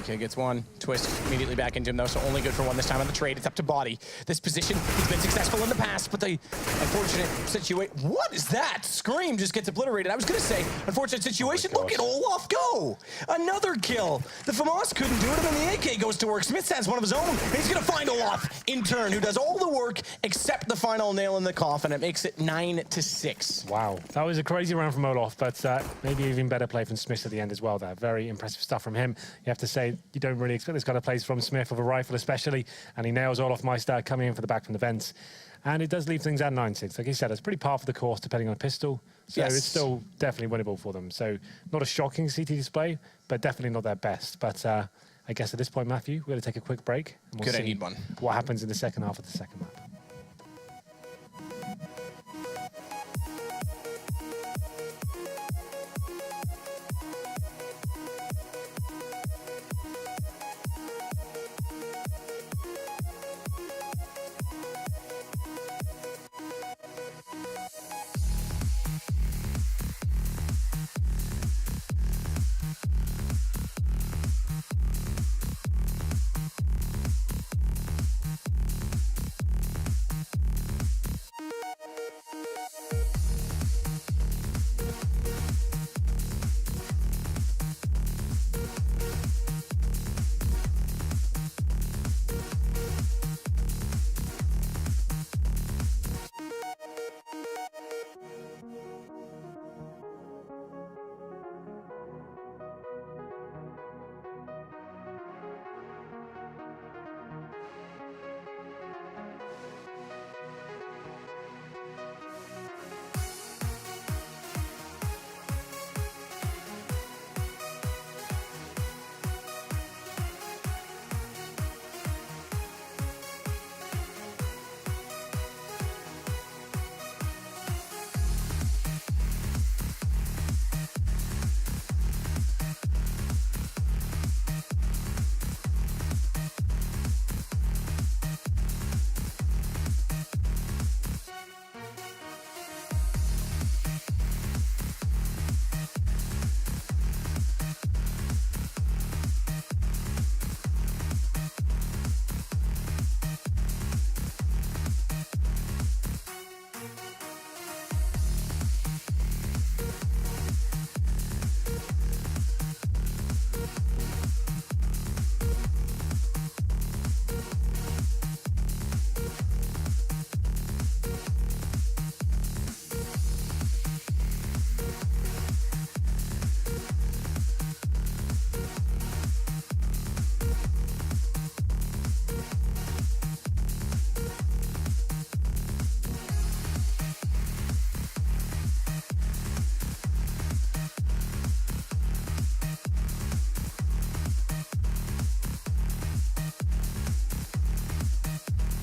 AK gets one. Twist immediately back into him, though, so only good for one this time on the trade. It's up to Body. This position, he's been successful in the past, but the unfortunate situation... What is that? Scream just gets obliterated. I was going to say, unfortunate situation. Look at Olaf go! Another kill. The FAMAS couldn't do it, and then the AK goes to work. Smith has one of his own, and he's going to find Olaf in turn, who does all the work except the final nail in the coffin. It makes it 9-6. Wow, that was a crazy round from Olaf, but maybe even better play from Smith at the end as well there. Very impressive stuff from him. You have to say, you don't really expect this kind of plays from Smith with a rifle especially, and he nails Olaf Meister coming in for the back from the vents. And it does leave things at 9-6. Like you said, it's pretty par for the course depending on a pistol. So it's still definitely winnable for them. So not a shocking CT display, but definitely not their best. But I guess at this point, Matthew, we're going to take a quick break. And we'll see what happens in the second half of the second map.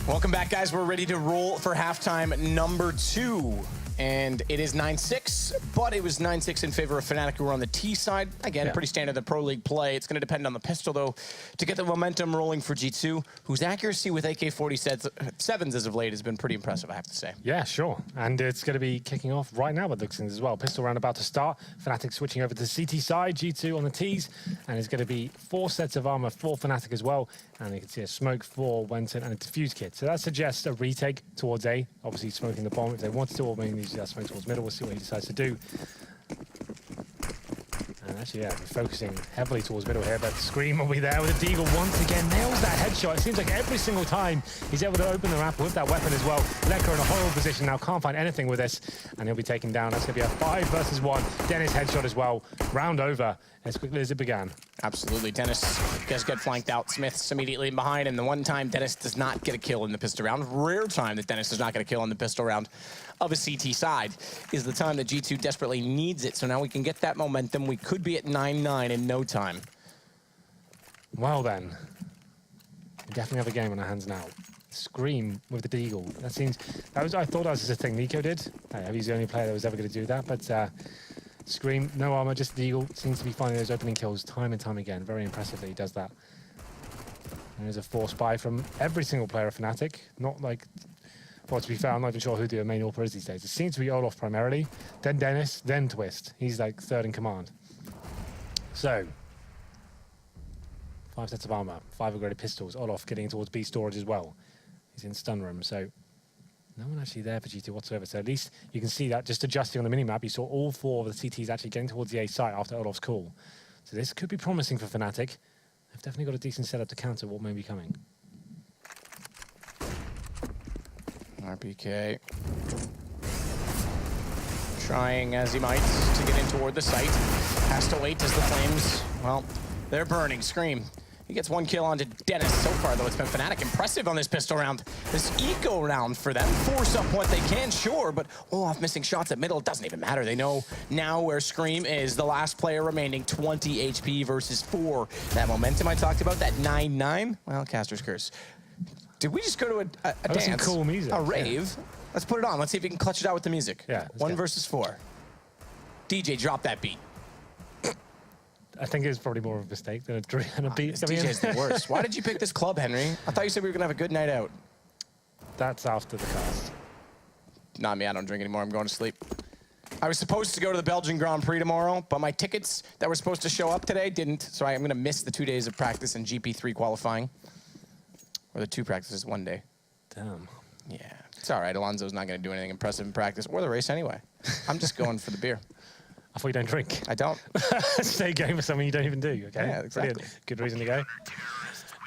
Welcome back, guys. We're ready to roll for halftime number 2. And it is 9-6, but it was 9-6 in favor of Fnatic, who were on the T side. Again, pretty standard the Pro League play. It's going to depend on the pistol, though, to get the momentum rolling for G2, whose accuracy with AK-47s as of late has been pretty impressive, I have to say. Yeah, sure. And it's going to be kicking off right now with Luxins as well. Pistol round about to start. Fnatic switching over to the CT side, G2 on the Ts. And it's going to be 4 sets of armor for Fnatic as well. And you can see a smoke for Wenton and a defuse kit. So that suggests a retake towards A. Obviously smoking the bomb if they wanted to, or maybe use that smoke towards middle. We'll see what he decides to do. And actually, yeah, we're focusing heavily towards middle here, but Scream will be there with a Deagle once again. Nails that headshot. It seems like every single time he's able to open the ramp with that weapon as well. Lecker in a horrible position now, can't find anything with this, and he'll be taken down. That's going to be a 5 versus 1. Dennis headshot as well. Round over as quickly as it began. Absolutely. Dennis does get flanked out. Smith's immediately behind, and the one time Dennis does not get a kill in the pistol round, rare time that Dennis does not get a kill in the pistol round of a CT side, is the time that G2 desperately needs it. So now we can get that momentum. We could be at 9-9 in no time. Well then, we definitely have a game on our hands now. Scream with the Deagle. That seems, I thought that was just a thing Nico did. He's the only player that was ever going to do that, but Scream, no armor, just Deagle, seems to be finding those opening kills time and time again. Very impressive that he does that. And there's a force buy from every single player of Fnatic. Not like, well, to be fair, I'm not even sure who the main AWP is these days. It seems to be Olaf primarily, then Dennis, then Twist. He's like third in command. So, 5 sets of armor, 5 upgraded pistols. Olof getting towards B storage as well. He's in stun room, so no one actually there for G2 whatsoever. So at least you can see that just adjusting on the minimap, you saw all 4 of the CTs actually getting towards the A site after Olof's call. So this could be promising for Fnatic. They've definitely got a decent setup to counter what may be coming. RPK trying as he might to get in toward the site. Has to wait as the flames, well, they're burning. Scream. He gets 1 kill onto Dennis. So far, though, it's been Fnatic impressive on this pistol round. This eco round for them. Force up what they can, sure, but Olaf missing shots at middle. It doesn't even matter. They know now where Scream is. The last player remaining, 20 HP versus 4. That momentum I talked about, that 9-9, well, Caster's Curse. Did we just go to a dance? Some cool music. A rave? Yeah. Let's put it on. Let's see if we can clutch it out with the music. Yeah. 1 versus 4. DJ, drop that beat. I think it's probably more of a mistake than a beat. This DJ's the worst. Why did you pick this club, Henry? I thought you said we were going to have a good night out. That's after the cast. Not me. I don't drink anymore. I'm going to sleep. I was supposed to go to the Belgian Grand Prix tomorrow, but my tickets that were supposed to show up today didn't, so I'm going to miss the 2 days of practice and GP3 qualifying. Or the 2 practices 1 day. Damn. Yeah. It's all right. Alonso's not going to do anything impressive in practice or the race anyway. I'm just going for the beer. I thought you don't drink. I don't. Stay game for something you don't even do, okay? Yeah, exactly. Brilliant. Good reason to go.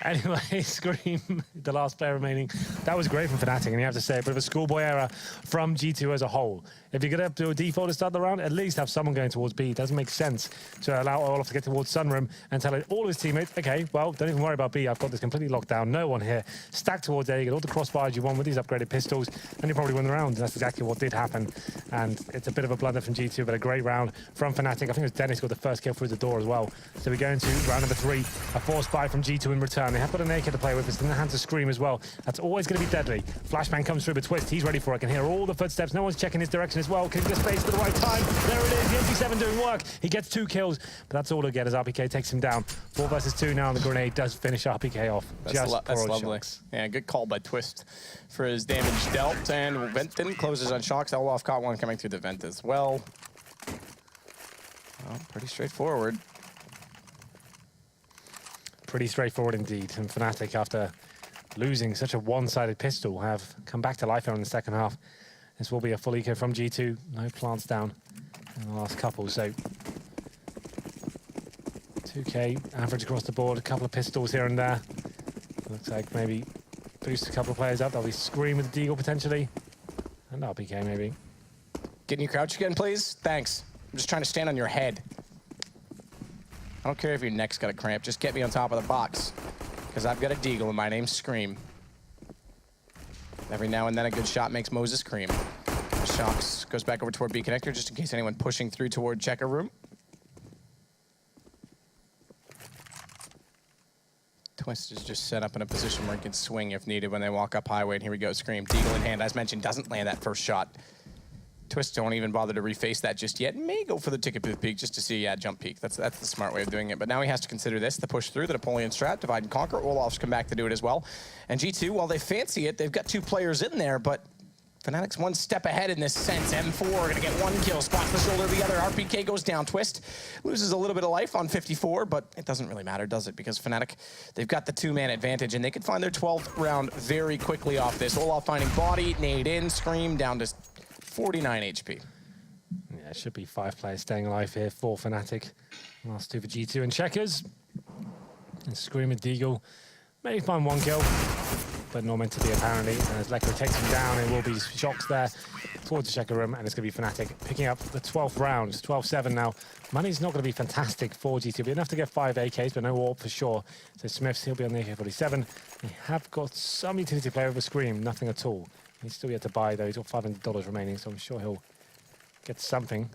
Anyway, Scream, the last player remaining. That was great from Fnatic, and you have to say, a bit of a schoolboy error from G2 as a whole. If you're going to do a default to start the round, at least have someone going towards B. It doesn't make sense to allow Olaf to get towards Sunroom and tell all of his teammates, okay, well, don't even worry about B. I've got this completely locked down. No one here. Stack towards A, get all the crossfires you want with these upgraded pistols, and you probably win the round. And that's exactly what did happen. And it's a bit of a blunder from G2, but a great round from Fnatic. I think it was Dennis got the first kill through the door as well. So we go into round number 3. A forced buy from G2 in return. They have got an AK to play with. It's in the hands of Scream as well. That's always going to be deadly. Flashbang comes through, but Twist, he's ready for it. I can hear all the footsteps. No one's checking his direction as well. Can he get space at the right time? There it is. The MP7 doing work. He gets 2 kills, but that's all he'll get as RPK takes him down. 4 versus 2 now, and the grenade does finish RPK off. That's lovely. Shocks. Yeah, good call by Twist for his damage dealt. And Venton closes on Shocks. Olaf caught one coming through the vent as well. Well, pretty straightforward. Pretty straightforward indeed. And Fnatic, after losing such a one-sided pistol, have come back to life here in the second half. This will be a full eco from G2. No plants down in the last couple, so 2K average across the board. A couple of pistols here and there. Looks like maybe boost a couple of players up. There'll be Scream with the Deagle potentially. And RPK maybe. Get in your crouch again, please. Thanks. I'm just trying to stand on your head. I don't care if your neck's got a cramp. Just get me on top of the box. Because I've got a Deagle and my name's Scream. Every now and then a good shot makes Moses cream. Shocks goes back over toward B connector just in case anyone pushing through toward checker room. Twist is just set up in a position where he can swing if needed when they walk up highway. And here we go, Scream. Deagle in hand, as mentioned, doesn't land that first shot. Twist don't even bother to reface that just yet. May go for the ticket booth peek just to see, yeah, jump peek. That's the smart way of doing it. But now he has to consider this, the push through, the Napoleon strat, divide and conquer. Olaf's come back to do it as well. And G2, while they fancy it, they've got 2 players in there, but Fnatic's 1 step ahead in this sense. M4 gonna get 1 kill, spots the shoulder of the other. RPK goes down. Twist loses a little bit of life on 54, but it doesn't really matter, does it? Because Fnatic, they've got the 2-man advantage, and they could find their 12th round very quickly off this. Olaf finding body, nade in, Scream down to 49 HP. Yeah, it should be 5 players staying alive here for Fnatic. Last 2 for G2 and Checkers. And Scream and Deagle may find 1 kill, but not meant to be apparently. And as Lekra takes him down, it will be Shocks there towards the checker room, and it's going to be Fnatic picking up the 12th round. 12-7 now. Money's not going to be fantastic for G2. Be enough to get 5 AKs, but no warp for sure. So Smiths, he'll be on the AK-47. They have got some utility player over Scream, nothing at all. He's still yet to buy, though. He's got $500 remaining, so I'm sure he'll get something.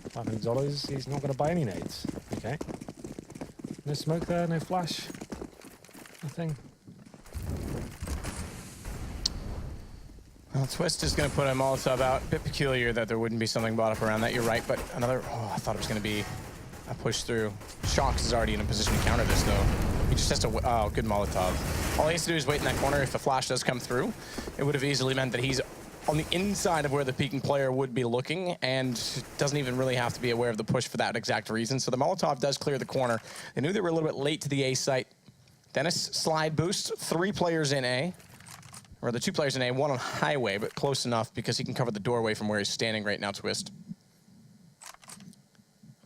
$500, he's not going to buy any nades. Okay. No smoke there, no flash. Nothing. Well, Twist is going to put a Molotov out. A bit peculiar that there wouldn't be something bought up around that. You're right, but another... Oh, I thought it was going to be a push through. Shocks is already in a position to counter this, though. He just has to... Oh, good Molotov. All he has to do is wait in that corner. If the flash does come through, it would have easily meant that he's on the inside of where the peeking player would be looking, and doesn't even really have to be aware of the push for that exact reason. So the Molotov does clear the corner. They knew they were a little bit late to the A site. Dennis, slide boost, 3 players in A. Or the 2 players in A, 1 on highway, but close enough because he can cover the doorway from where he's standing right now, Twist.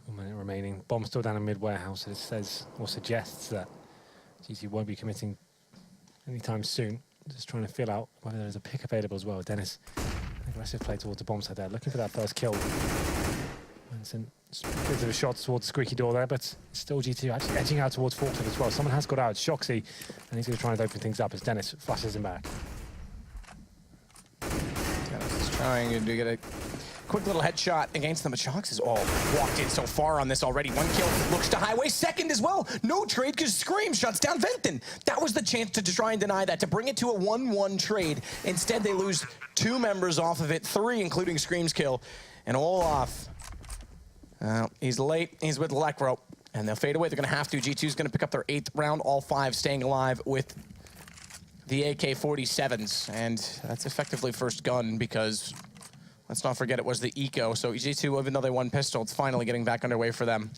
1 minute remaining. Bomb still down in mid-warehouse. It says, or suggests that GT won't be committing anytime soon. Just trying to feel out whether there's a pick available as well. Dennis, aggressive play towards the bomb side there, looking for that first kill. Vincent, a bit of a shot towards the squeaky door there, but still GT actually edging out towards Forklift as well. Someone has got out, it's Shoxy, and he's going to try and open things up as Dennis flashes him back. Dennis is trying to get a quick little headshot against them, but Shox is all walked in so far on this already. 1 kill, looks to highway, 2nd as well. No trade because Scream shuts down Venton. That was the chance to try and deny that, to bring it to a 1-1 trade. Instead, they lose 2 members off of it, 3 including Scream's kill. And Olaf, he's late, he's with Lekro, and they'll fade away. They're going to have to. G2's going to pick up their 8th round, all 5 staying alive with the AK-47s. And that's effectively first gun because, let's not forget, it was the Eco. So G2, even though they won pistol, it's finally getting back underway for them.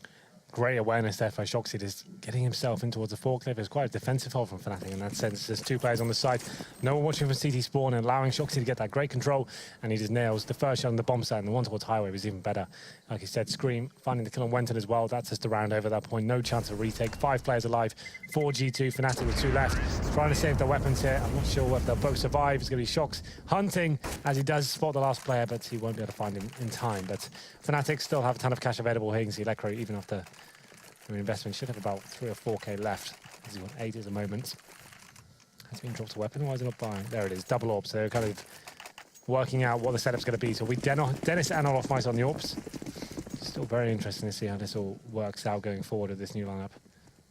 Great awareness there for Shoxy, just getting himself in towards the forklift. It's quite a defensive hold from Fnatic in that sense. There's 2 players on the side, no one watching for CT spawn and allowing Shoxy to get that great control, and he just nails the first shot on the bomb side, and the one towards highway was even better. Like you said, Scream finding the kill on Wenton as well. That's just a round over that point. No chance of retake. 5 players alive for G2. Fnatic with 2 left. Trying to save their weapons here. I'm not sure whether they'll both survive. It's going to be Shox hunting as he does spot the last player, but he won't be able to find him in time. But Fnatic still have a ton of cash available here. You can see Lekro, even after investment, should have about 3 or 4k left. He's on 8 at the moment. Has been dropped a weapon. Why is it not buying? There it is, double AWPs. So they're kind of working out what the setup's going to be. So we Dennis and Olaf Mice on the AWPs. Still very interesting to see how this all works out going forward with this new lineup.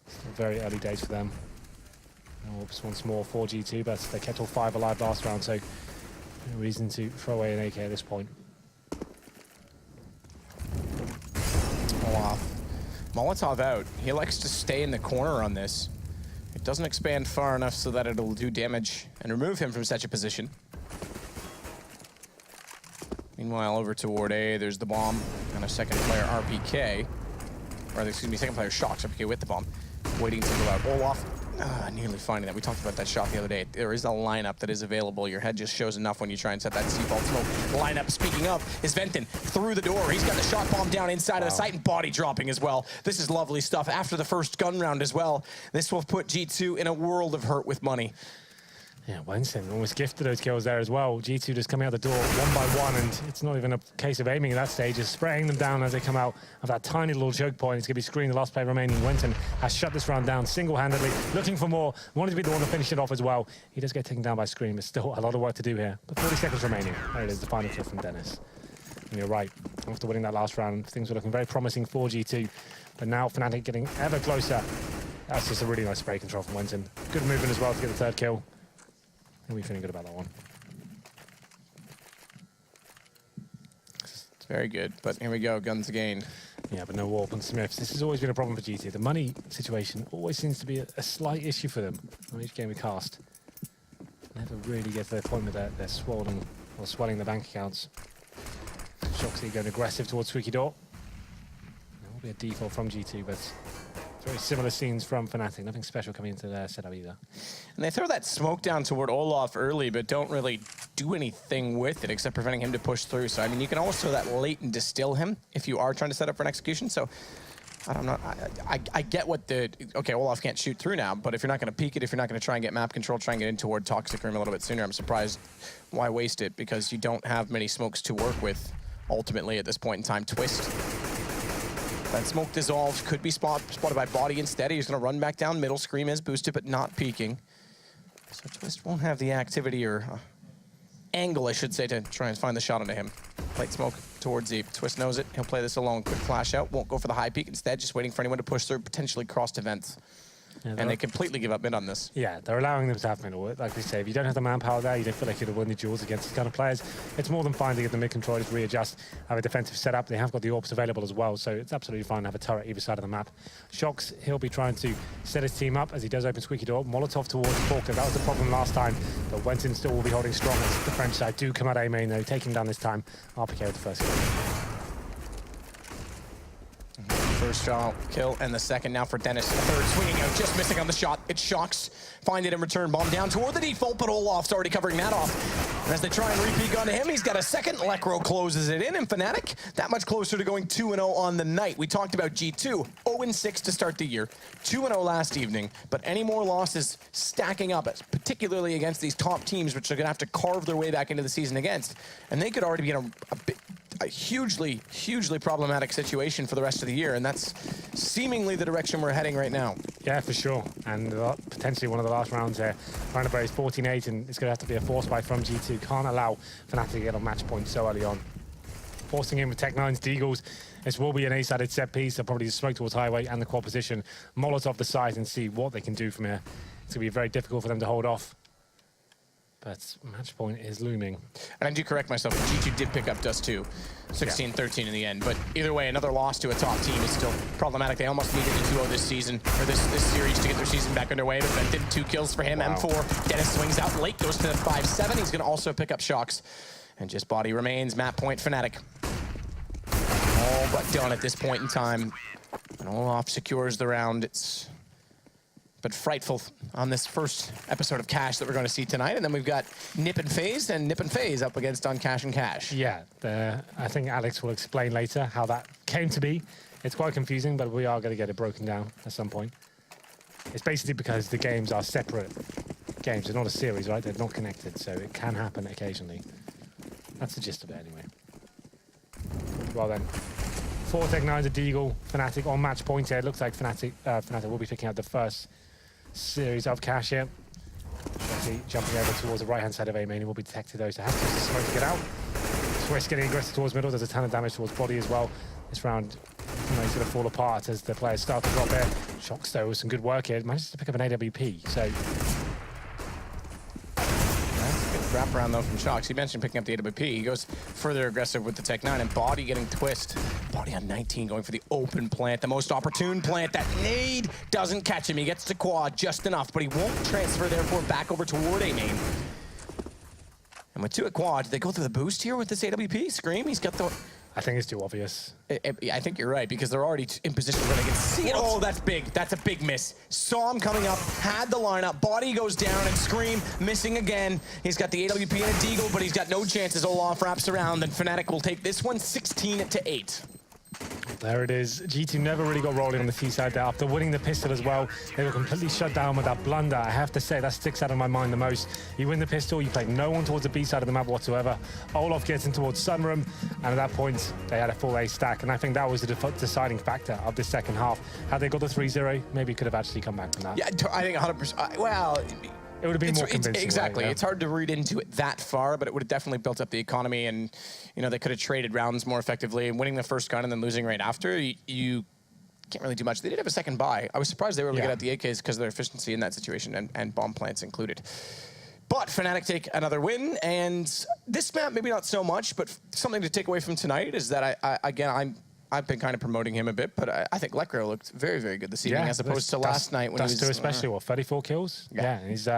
Still very early days for them. AWPs once more for G2, but they kept all 5 alive last round, so no reason to throw away an AK at this point. Olaf. Molotov out. He likes to stay in the corner on this. It doesn't expand far enough so that it'll do damage and remove him from such a position. Meanwhile, over toward A, there's the bomb and a 2nd player RPK. Or, excuse me, 2nd player Shox, RPK with the bomb. Waiting to go out. Olaf, nearly finding that. We talked about that shot the other day. There is a lineup that is available. Your head just shows enough when you try and set that default smoke lineup. Speaking of, is Venton through the door. He's got the shot bomb down inside of the site and body dropping as well. This is lovely stuff. After the first gun round as well, this will put G2 in a world of hurt with money. Yeah, Winston almost gifted those kills there as well. G2 just coming out the door 1 by 1, and it's not even a case of aiming at that stage, just spraying them down as they come out of that tiny little choke point. It's going to be Screen, the last player remaining. Winston has shut this round down single-handedly, looking for more, wanted to be the one to finish it off as well. He does get taken down by Screen, but still a lot of work to do here. But 40 seconds remaining. There it is, the final kill from Dennis. And you're right, after winning that last round, things were looking very promising for G2, but now Fnatic getting ever closer. That's just a really nice spray control from Winston. Good movement as well to get the 3rd kill. And we're feeling good about that one. It's very good, but here we go, guns again. Yeah, but no warp on Smiths. This has always been a problem for GT. The money situation always seems to be a slight issue for them on each game we cast. Never really get to the point where they're swollen or swelling the bank accounts. Shoxy going aggressive towards Squeaky Door. There will be a default from G2, but very similar scenes from Fnatic. Nothing special coming into their setup either. And they throw that smoke down toward Olaf early, but don't really do anything with it except preventing him to push through. So, I mean, you can always throw that late and distill him if you are trying to set up for an execution. So, I get what the... Okay, Olaf can't shoot through now, but if you're not going to peek it, if you're not going to try and get map control, try and get in toward Toxic Room a little bit sooner, I'm surprised why waste it, because you don't have many smokes to work with ultimately at this point in time. Twist. That smoke dissolved, could be spotted by Body instead. He's going to run back down middle. Scream is boosted, but not peeking. So Twist won't have the activity or angle, I should say, to try and find the shot onto him. Light smoke towards Zeep. Twist knows it. He'll play this alone. Quick flash out. Won't go for the high peek. Instead, just waiting for anyone to push through, potentially cross to vents. and they completely give up mid on this. Yeah, they're allowing them to have middle. Like we say, if you don't have the manpower there, you don't feel like you're winning the duels against these kind of players. It's more than fine to give the mid controllers readjust, have a defensive setup. They have got the orbs available as well, so it's absolutely fine to have a turret either side of the map. Shox, he'll be trying to set his team up as he does open Squeaky Door. Molotov towards Faulkner. That was the problem last time, but Wenton still will be holding strong as the French side do come out A main though, taking down this time. RPK with the first kill. First shot kill, and the second now for Dennis. Third swinging out, just missing on the shot. It's Shox. Find it in return. Bomb down toward the default, but Olaf's already covering that off. And as they try and repeat onto him, he's got a second. Lekro closes it in, and Fnatic that much closer to going 2-0 on the night. We talked about G2, 0-6 to start the year, 2-0 last evening, but any more losses stacking up, particularly against these top teams, which they're going to have to carve their way back into the season against. And they could already be in a hugely, hugely problematic situation for the rest of the year, and that's seemingly the direction we're heading right now. Yeah, for sure. And potentially one of the last rounds here. Round is 14-8, and it's going to have to be a force buy from G2. Can't allow Fnatic to get on match point so early on. Forcing in with Tech9's Deagles. This will be an A-sided set piece. They'll probably just smoke towards Highway and the quad position. Molotov the side and see what they can do from here. It's going to be very difficult for them to hold off. But match point is looming. And I do correct myself, G2 did pick up Dust 2, 16-13 in the end. But either way, another loss to a top team is still problematic. They almost needed a 2-0 this season, or this series to get their season back underway. But that did 2 kills for him. Wow. M4, Dennis swings out late, goes to 5-7. He's going to also pick up Shox. And just body remains, map point Fnatic. All but done at this point in time. And Olaf secures the round. It's but frightful on this first episode of Cash that we're going to see tonight. And then we've got Nip and FaZe, and Nip and FaZe up against Uncash and Cash. Yeah, I think Alex will explain later how that came to be. It's quite confusing, but we are going to get it broken down at some point. It's basically because the games are separate games. They're not a series, right? They're not connected, so it can happen occasionally. That's the gist of it anyway. Well then, 4 Tech9's a Deagle, Fnatic on match point here. It looks like Fnatic will be picking up the first series of Cash here. Actually jumping over towards the right-hand side of A main. He will be detected though, so has to use the smoke to get out. Swiss getting aggressive towards middle. There's a ton of damage towards body as well. This round, he's going to fall apart as the players start to drop here. Shox though with some good work here. Manages to pick up an AWP, so wrap around though from Shox. He mentioned picking up the AWP. He goes further aggressive with the Tech9 and Body getting twist. Body on 19 going for the open plant, the most opportune plant. That nade doesn't catch him. He gets to quad just enough, but he won't transfer therefore back over toward A main. And with 2 at quad, they go through the boost here with this AWP. Scream, he's got the... I think it's too obvious. I think you're right, because they're already in position where they can see it. Oh, that's big. That's a big miss. Saw him coming up, had the lineup. Body goes down, and Scream missing again. He's got the AWP and a Deagle, but he's got no chances. Olaf wraps around, and Fnatic will take this one 16-8. There it is. G2 never really got rolling on the C side there. After winning the pistol as well, they were completely shut down with that blunder. I have to say, that sticks out of my mind the most. You win the pistol, you play no one towards the B side of the map whatsoever. Olaf gets in towards Sunroom, and at that point, they had a full A stack. And I think that was the deciding factor of the second half. Had they got the 3-0, maybe could have actually come back from that. Yeah, I think 100%. Well... It would have been more convincing. Exactly. Right, yeah. It's hard to read into it that far, but it would have definitely built up the economy, and you know they could have traded rounds more effectively. And winning the first gun and then losing right after, you can't really do much. They did have a second buy. I was surprised they were able to get out the AKs because of their efficiency in that situation, and bomb plants included. But Fnatic take another win, and this map maybe not so much, but something to take away from tonight is that I've been kind of promoting him a bit, but I think Lekro looked very, very good this evening as opposed to last night when he was... especially, 34 kills? Yeah, he's,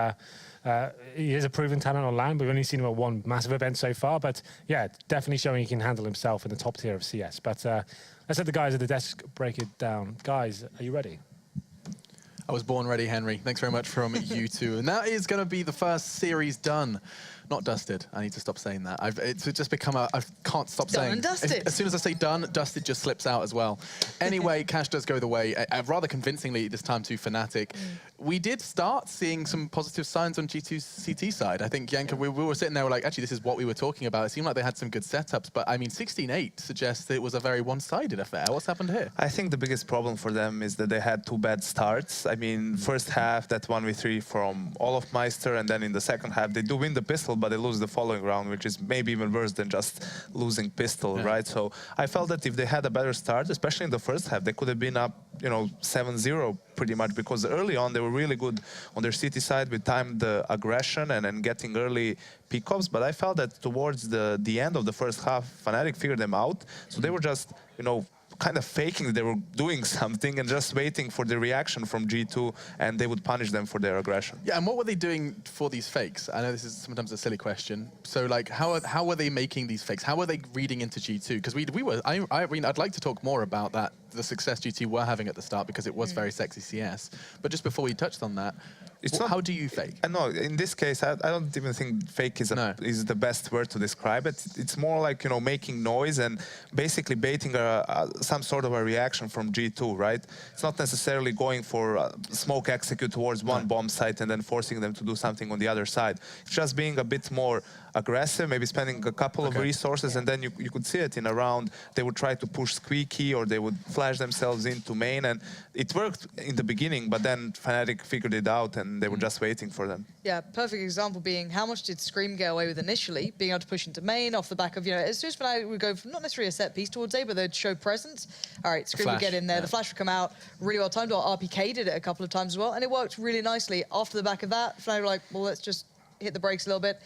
he is a proven talent on land. We've only seen him at 1 massive event so far, but yeah, definitely showing he can handle himself in the top tier of CS. But let's let the guys at the desk break it down. Guys, are you ready? I was born ready, Henry. Thanks very much from you two. And that is going to be the first series done. Not dusted. I need to stop saying that. It's just become a... I can't stop saying... Done and dusted. As soon as I say done, dusted just slips out as well. Anyway, Cash does go the way, rather convincingly this time to Fnatic. We did start seeing some positive signs on G2's CT side. I think, Yanka, we were sitting there, we're like, actually, this is what we were talking about. It seemed like they had some good setups, but I mean, 16-8 suggests that it was a very one-sided affair. What's happened here? I think the biggest problem for them is that they had 2 bad starts. I mean, first half, that 1v3 from Olaf Meister, and then in the second half, they do win the pistol, but they lose the following round, which is maybe even worse than just losing pistol, right? So I felt that if they had a better start, especially in the first half, they could have been up, 7-0 pretty much, because early on they were really good on their city side with timed aggression and getting early pickups. But I felt that towards the end of the first half, Fnatic figured them out. So they were just, kind of faking that they were doing something and just waiting for the reaction from G2, and they would punish them for their aggression. Yeah, and what were they doing for these fakes? I know this is sometimes a silly question. So, like, how were they making these fakes? How were they reading into G2? Because I'd like to talk more about that, the success G2 were having at the start, because it was very sexy CS. But just before we touched on that, how do you fake? No, in this case, I don't even think fake is the best word to describe it. It's more like, making noise and basically baiting some sort of a reaction from G2, right? It's not necessarily going for smoke execute towards one bomb site and then forcing them to do something on the other side. It's just being a bit more aggressive, maybe spending a couple of resources, and then you could see it in a round. They would try to push Squeaky, or they would flash themselves into main, and it worked in the beginning, but then Fnatic figured it out, and they were just waiting for them. Yeah, perfect example being how much did Scream get away with initially, being able to push into main off the back of, as soon as Fnatic would go from not necessarily a set piece towards A, but they'd show presence. All right, Scream would get in there, the flash would come out, really well timed, or RPK did it a couple of times as well, and it worked really nicely. After the back of that, Fnatic were like, well, let's just hit the brakes a little bit.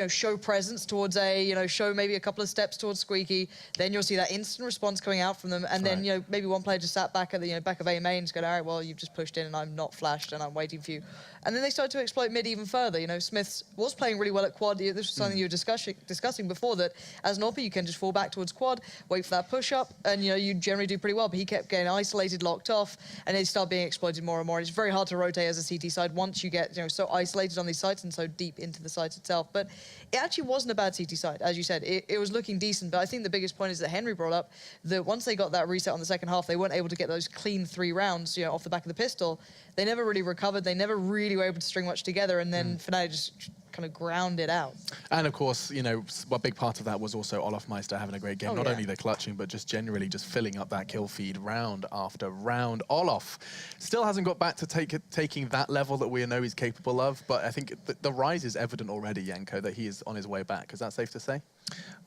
Show presence towards A, show maybe a couple of steps towards Squeaky, then you'll see that instant response coming out from them, and then, maybe one player just sat back at the back of A main, going, all right, well, you've just pushed in and I'm not flashed and I'm waiting for you. And then they started to exploit mid even further. Smith was playing really well at quad. This was something you were discussing before, that as an AWP, you can just fall back towards quad, wait for that push up, and you generally do pretty well. But he kept getting isolated, locked off, and they start being exploited more and more. And it's very hard to rotate as a CT side once you get so isolated on these sites and so deep into the site itself. But it actually wasn't a bad CT side, as you said. It was looking decent, but I think the biggest point is that Henry brought up that once they got that reset on the second half, they weren't able to get those clean 3 rounds, off the back of the pistol. They never really recovered. They never really were able to string much together, and then Fnatic just kind of ground it out. And of course, a big part of that was also Olofmeister having a great game. Not only the clutching, but just generally just filling up that kill feed round after round. Olof still hasn't got back to taking that level that we know he's capable of, but I think the rise is evident already, Janko, that he is on his way back. Is that safe to say?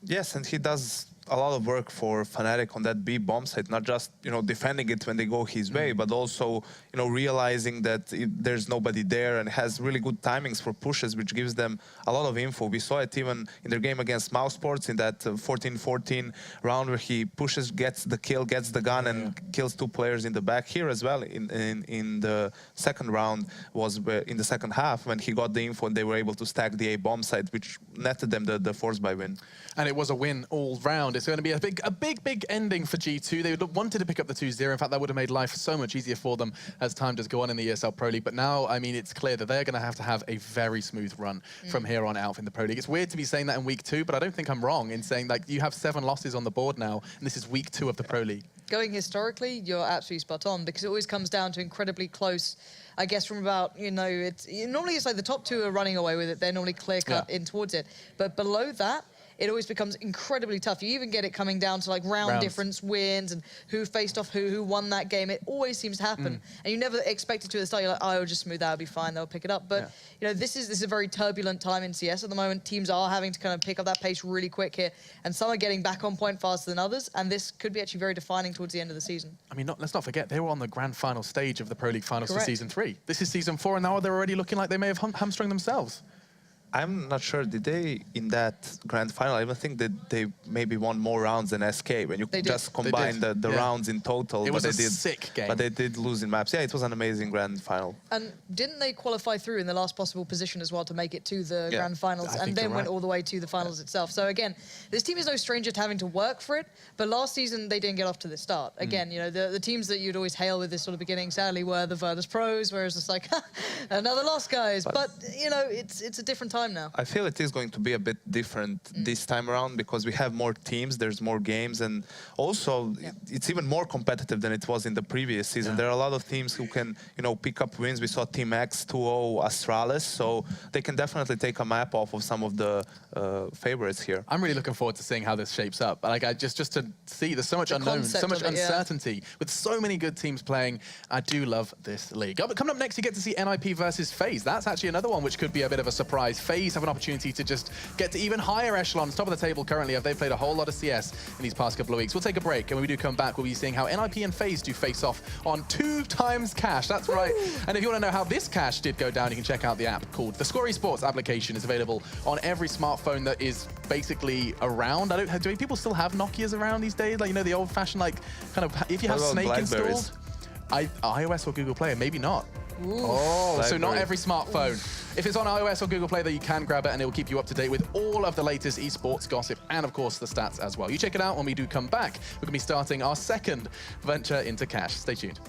Yes, and he does a lot of work for Fnatic on that B bomb site, not just, defending it when they go his way, but also, realizing that there's nobody there, and has really good timings for pushes, which gives them a lot of info. We saw it even in their game against Mousesports in that 14-14 round where he pushes, gets the kill, gets the gun, and kills 2 players in the back. Here as well, in the second round, was in the second half when he got the info and they were able to stack the A bomb site, which netted them the force buy win. And it was a win all round. It's going to be a big ending for G2. They wanted to pick up the 2-0. In fact, that would have made life so much easier for them as time does go on in the ESL Pro League. But now, I mean, it's clear that they're going to have a very smooth run from here on out in the Pro League. It's weird to be saying that in week 2, but I don't think I'm wrong in saying that you have 7 losses on the board now, and this is week 2 of the Pro League. Going historically, you're absolutely spot on, because it always comes down to incredibly close. I guess from about, normally it's like the top 2 are running away with it. They're normally clear-cut in towards it. But below that, it always becomes incredibly tough. You even get it coming down to like round difference wins and who faced off who won that game. It always seems to happen. And you never expect it to at the start. You're like, oh, it'll just smooth out, it'll be fine, they'll pick it up. But, this is a very turbulent time in CS at the moment. Teams are having to kind of pick up that pace really quick here. And some are getting back on point faster than others. And this could be actually very defining towards the end of the season. I mean, let's not forget, they were on the grand final stage of the Pro League finals for Season 3. This is Season 4, and now they're already looking like they may have hamstrung themselves. I'm not sure, did they, in that grand final, I even think that they maybe won more rounds than SK, when you just combine the rounds in total. It was a sick game. But they did lose in maps. Yeah, it was an amazing grand final. And didn't they qualify through in the last possible position as well to make it to the grand finals, and then went all the way to the finals itself? So again, this team is no stranger to having to work for it, but last season they didn't get off to this start. Again, the teams that you'd always hail with this sort of beginning, sadly, were the Virtus.Pros, whereas it's like, another loss, guys. But it's a different time now. I feel it is going to be a bit different this time around, because we have more teams, there's more games, and also it's even more competitive than it was in the previous season. There are a lot of teams who can, pick up wins. We saw Team X 2-0 Astralis, so they can definitely take a map off of some of the favorites here. I'm really looking forward to seeing how this shapes up. Like, just to see, there's so much unknown, so much uncertainty, with so many good teams playing. I do love this league. But coming up next, you get to see NIP versus FaZe. That's actually another one which could be a bit of a surprise. FaZe FaZe have an opportunity to just get to even higher echelons, top of the table currently. They've played a whole lot of CS in these past couple of weeks. We'll take a break, and when we do come back, we'll be seeing how NIP and FaZe do face off on 2 times Cash. That's right. And if you want to know how this Cash did go down, you can check out the app called the Score Esports application. It's available on every smartphone that is basically around. Do people still have Nokias around these days? Like, you know, the old-fashioned, like, kind of, if you have Snake installed, iOS or Google Play, maybe not. Ooh. Oh, so not every smartphone. If it's on iOS or Google Play, though, you can grab it, and it will keep you up to date with all of the latest esports gossip and, of course, the stats as well. You check it out when we do come back. We're going to be starting our second venture into Cash. Stay tuned.